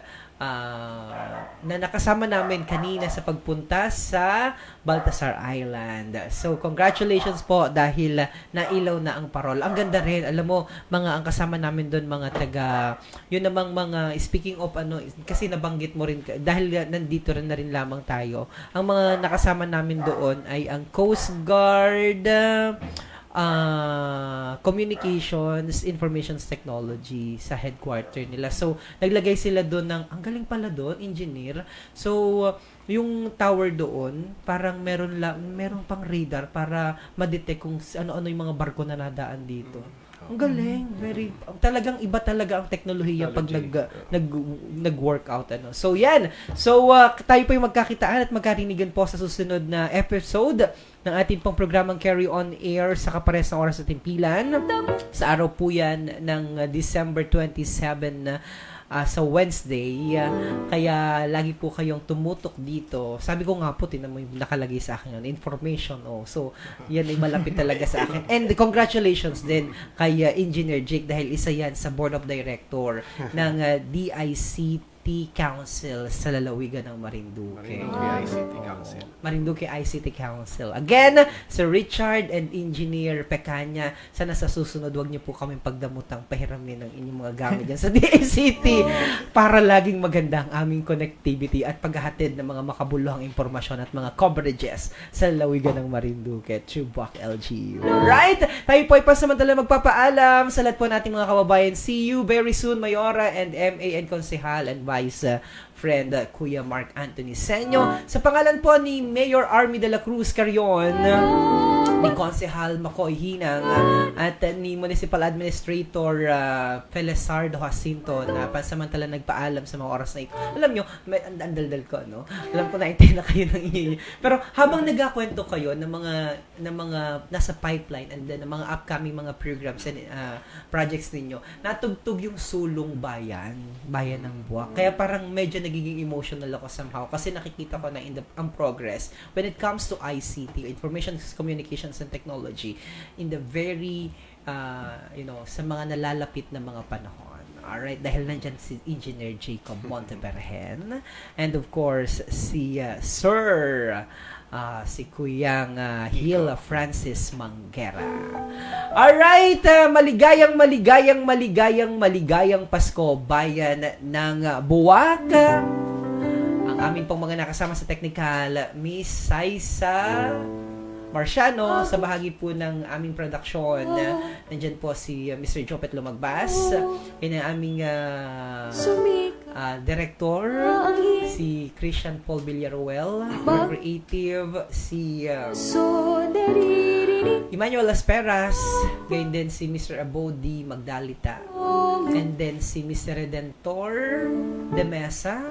na nakasama namin kanina sa pagpunta sa Baltasar Island. So, congratulations po dahil nailaw na ang parol. Ang ganda rin. Alam mo, ang kasama namin doon, yun namang mga, speaking of kasi nabanggit mo rin, dahil nandito rin na rin lamang tayo. Ang mga nakasama namin doon ay ang Coast Guard, Communications, Informations Technology sa headquarter nila. So, naglagay sila doon ang galing pala doon, engineer. So, yung tower doon, parang meron pang radar para ma-detect kung ano-ano yung mga barko na nadaan dito. Ang galing, talagang iba talaga ang teknolohiya pag nag-workout So yan. So tayo po yung magkakitaan at magkarinigan po sa susunod na episode ng ating pong programang Carry On Air sa kapares ng oras at timpilan. Sa araw po yan ng December 27 sa Wednesday. Kaya lagi po kayong tumutok dito. Sabi ko nga po, tinan mo yung nakalagay sa akin yun, information. So, yan ay malapit talaga sa akin. And congratulations din kay Engineer Jake dahil isa yan sa Board of Director ng DICT Council sa lalawigan ng Marinduque. Marinduque ICT Council. Again, Sir Richard and Engineer Pecanya, sana sa susunod wag niyo po kami pagdamutang pahiramin ng inyong mga gamit dyan sa DICT para laging maganda ang aming connectivity at paghahatid ng mga makabuluhang impormasyon at mga coverages sa lalawigan ng Marinduque. Chubak LG. Right? Tayo po ay pasamantala magpapaalam sa lahat po nating mga kababayan. See you very soon, Mayora and MA and Konsehal and Vice Friend Kuya Mark Anthony Senyo. Sa pangalan po ni Mayor Army de la Cruz Carrion, ni Konsehal Makoy Hinang, at ni Municipal Administrator Felesardo Jacinto na pansamantala nagpaalam sa mga oras na ito. Alam nyo, ang daldal ko, no? Alam ko na na kayo ng inyo. Pero habang nagkakwento kayo ng mga nasa pipeline and then ng mga upcoming mga programs and projects ninyo, natugtog yung sulong bayan ng Buwak. Kaya parang medyo nagiging emotional ako somehow kasi nakikita ko na ang progress when it comes to ICT, Information Communications and Technology, in the very sa mga nalalapit na mga panahon. Alright, dahil nandyan si Engineer Jacob Monteberhen and of course si si Kuyang Hil Francis Manguera. Alright, maligayang Pasko, bayan ng Buwak. Ang aming pong mga nakasama sa technical, Miss Saisa Marciano, sa bahagi po ng aming production. Nandyan po si Mr. Jopet Lumagbas, yun ang aming director, si Christian Paul Villaruel, creative, si Emmanuel Asperas, gayon din si Mr. Abodi Magdalita, and then si Mr. Redentor de Mesa,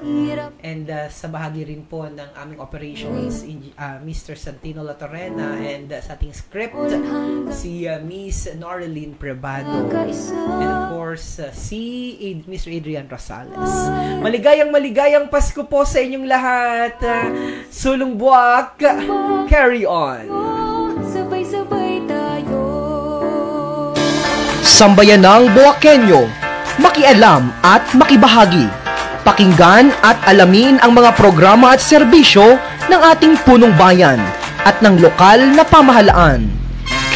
and sa bahagi rin po ng aming operations, Mr. Santino Latorena, and sa ating script, si Miss Noreline Prevado, and of course, si Mr. Adrian Rosales. Maligayang Pasko po sa inyong lahat. Sulong Buwak, carry on. Sabay-sabay tayo. Sambayanang Buwakenyo, makialam at makibahagi. Pakinggan at alamin ang mga programa at serbisyo ng ating punong bayan at ng lokal na pamahalaan.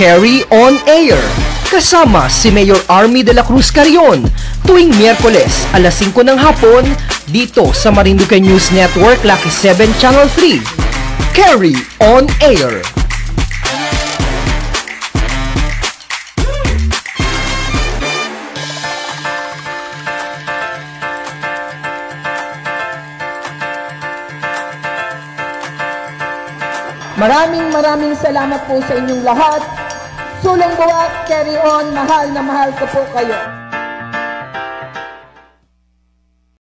Carry on Air, kasama si Mayor Army de la Cruz Carrion, tuwing Miyerkules alas 5 ng hapon dito sa Marinduque News Network Lucky 7 Channel 3. Carry on Air. Maraming salamat po sa inyong lahat. Sulong Buwak, carry on, mahal na mahal ko po kayo.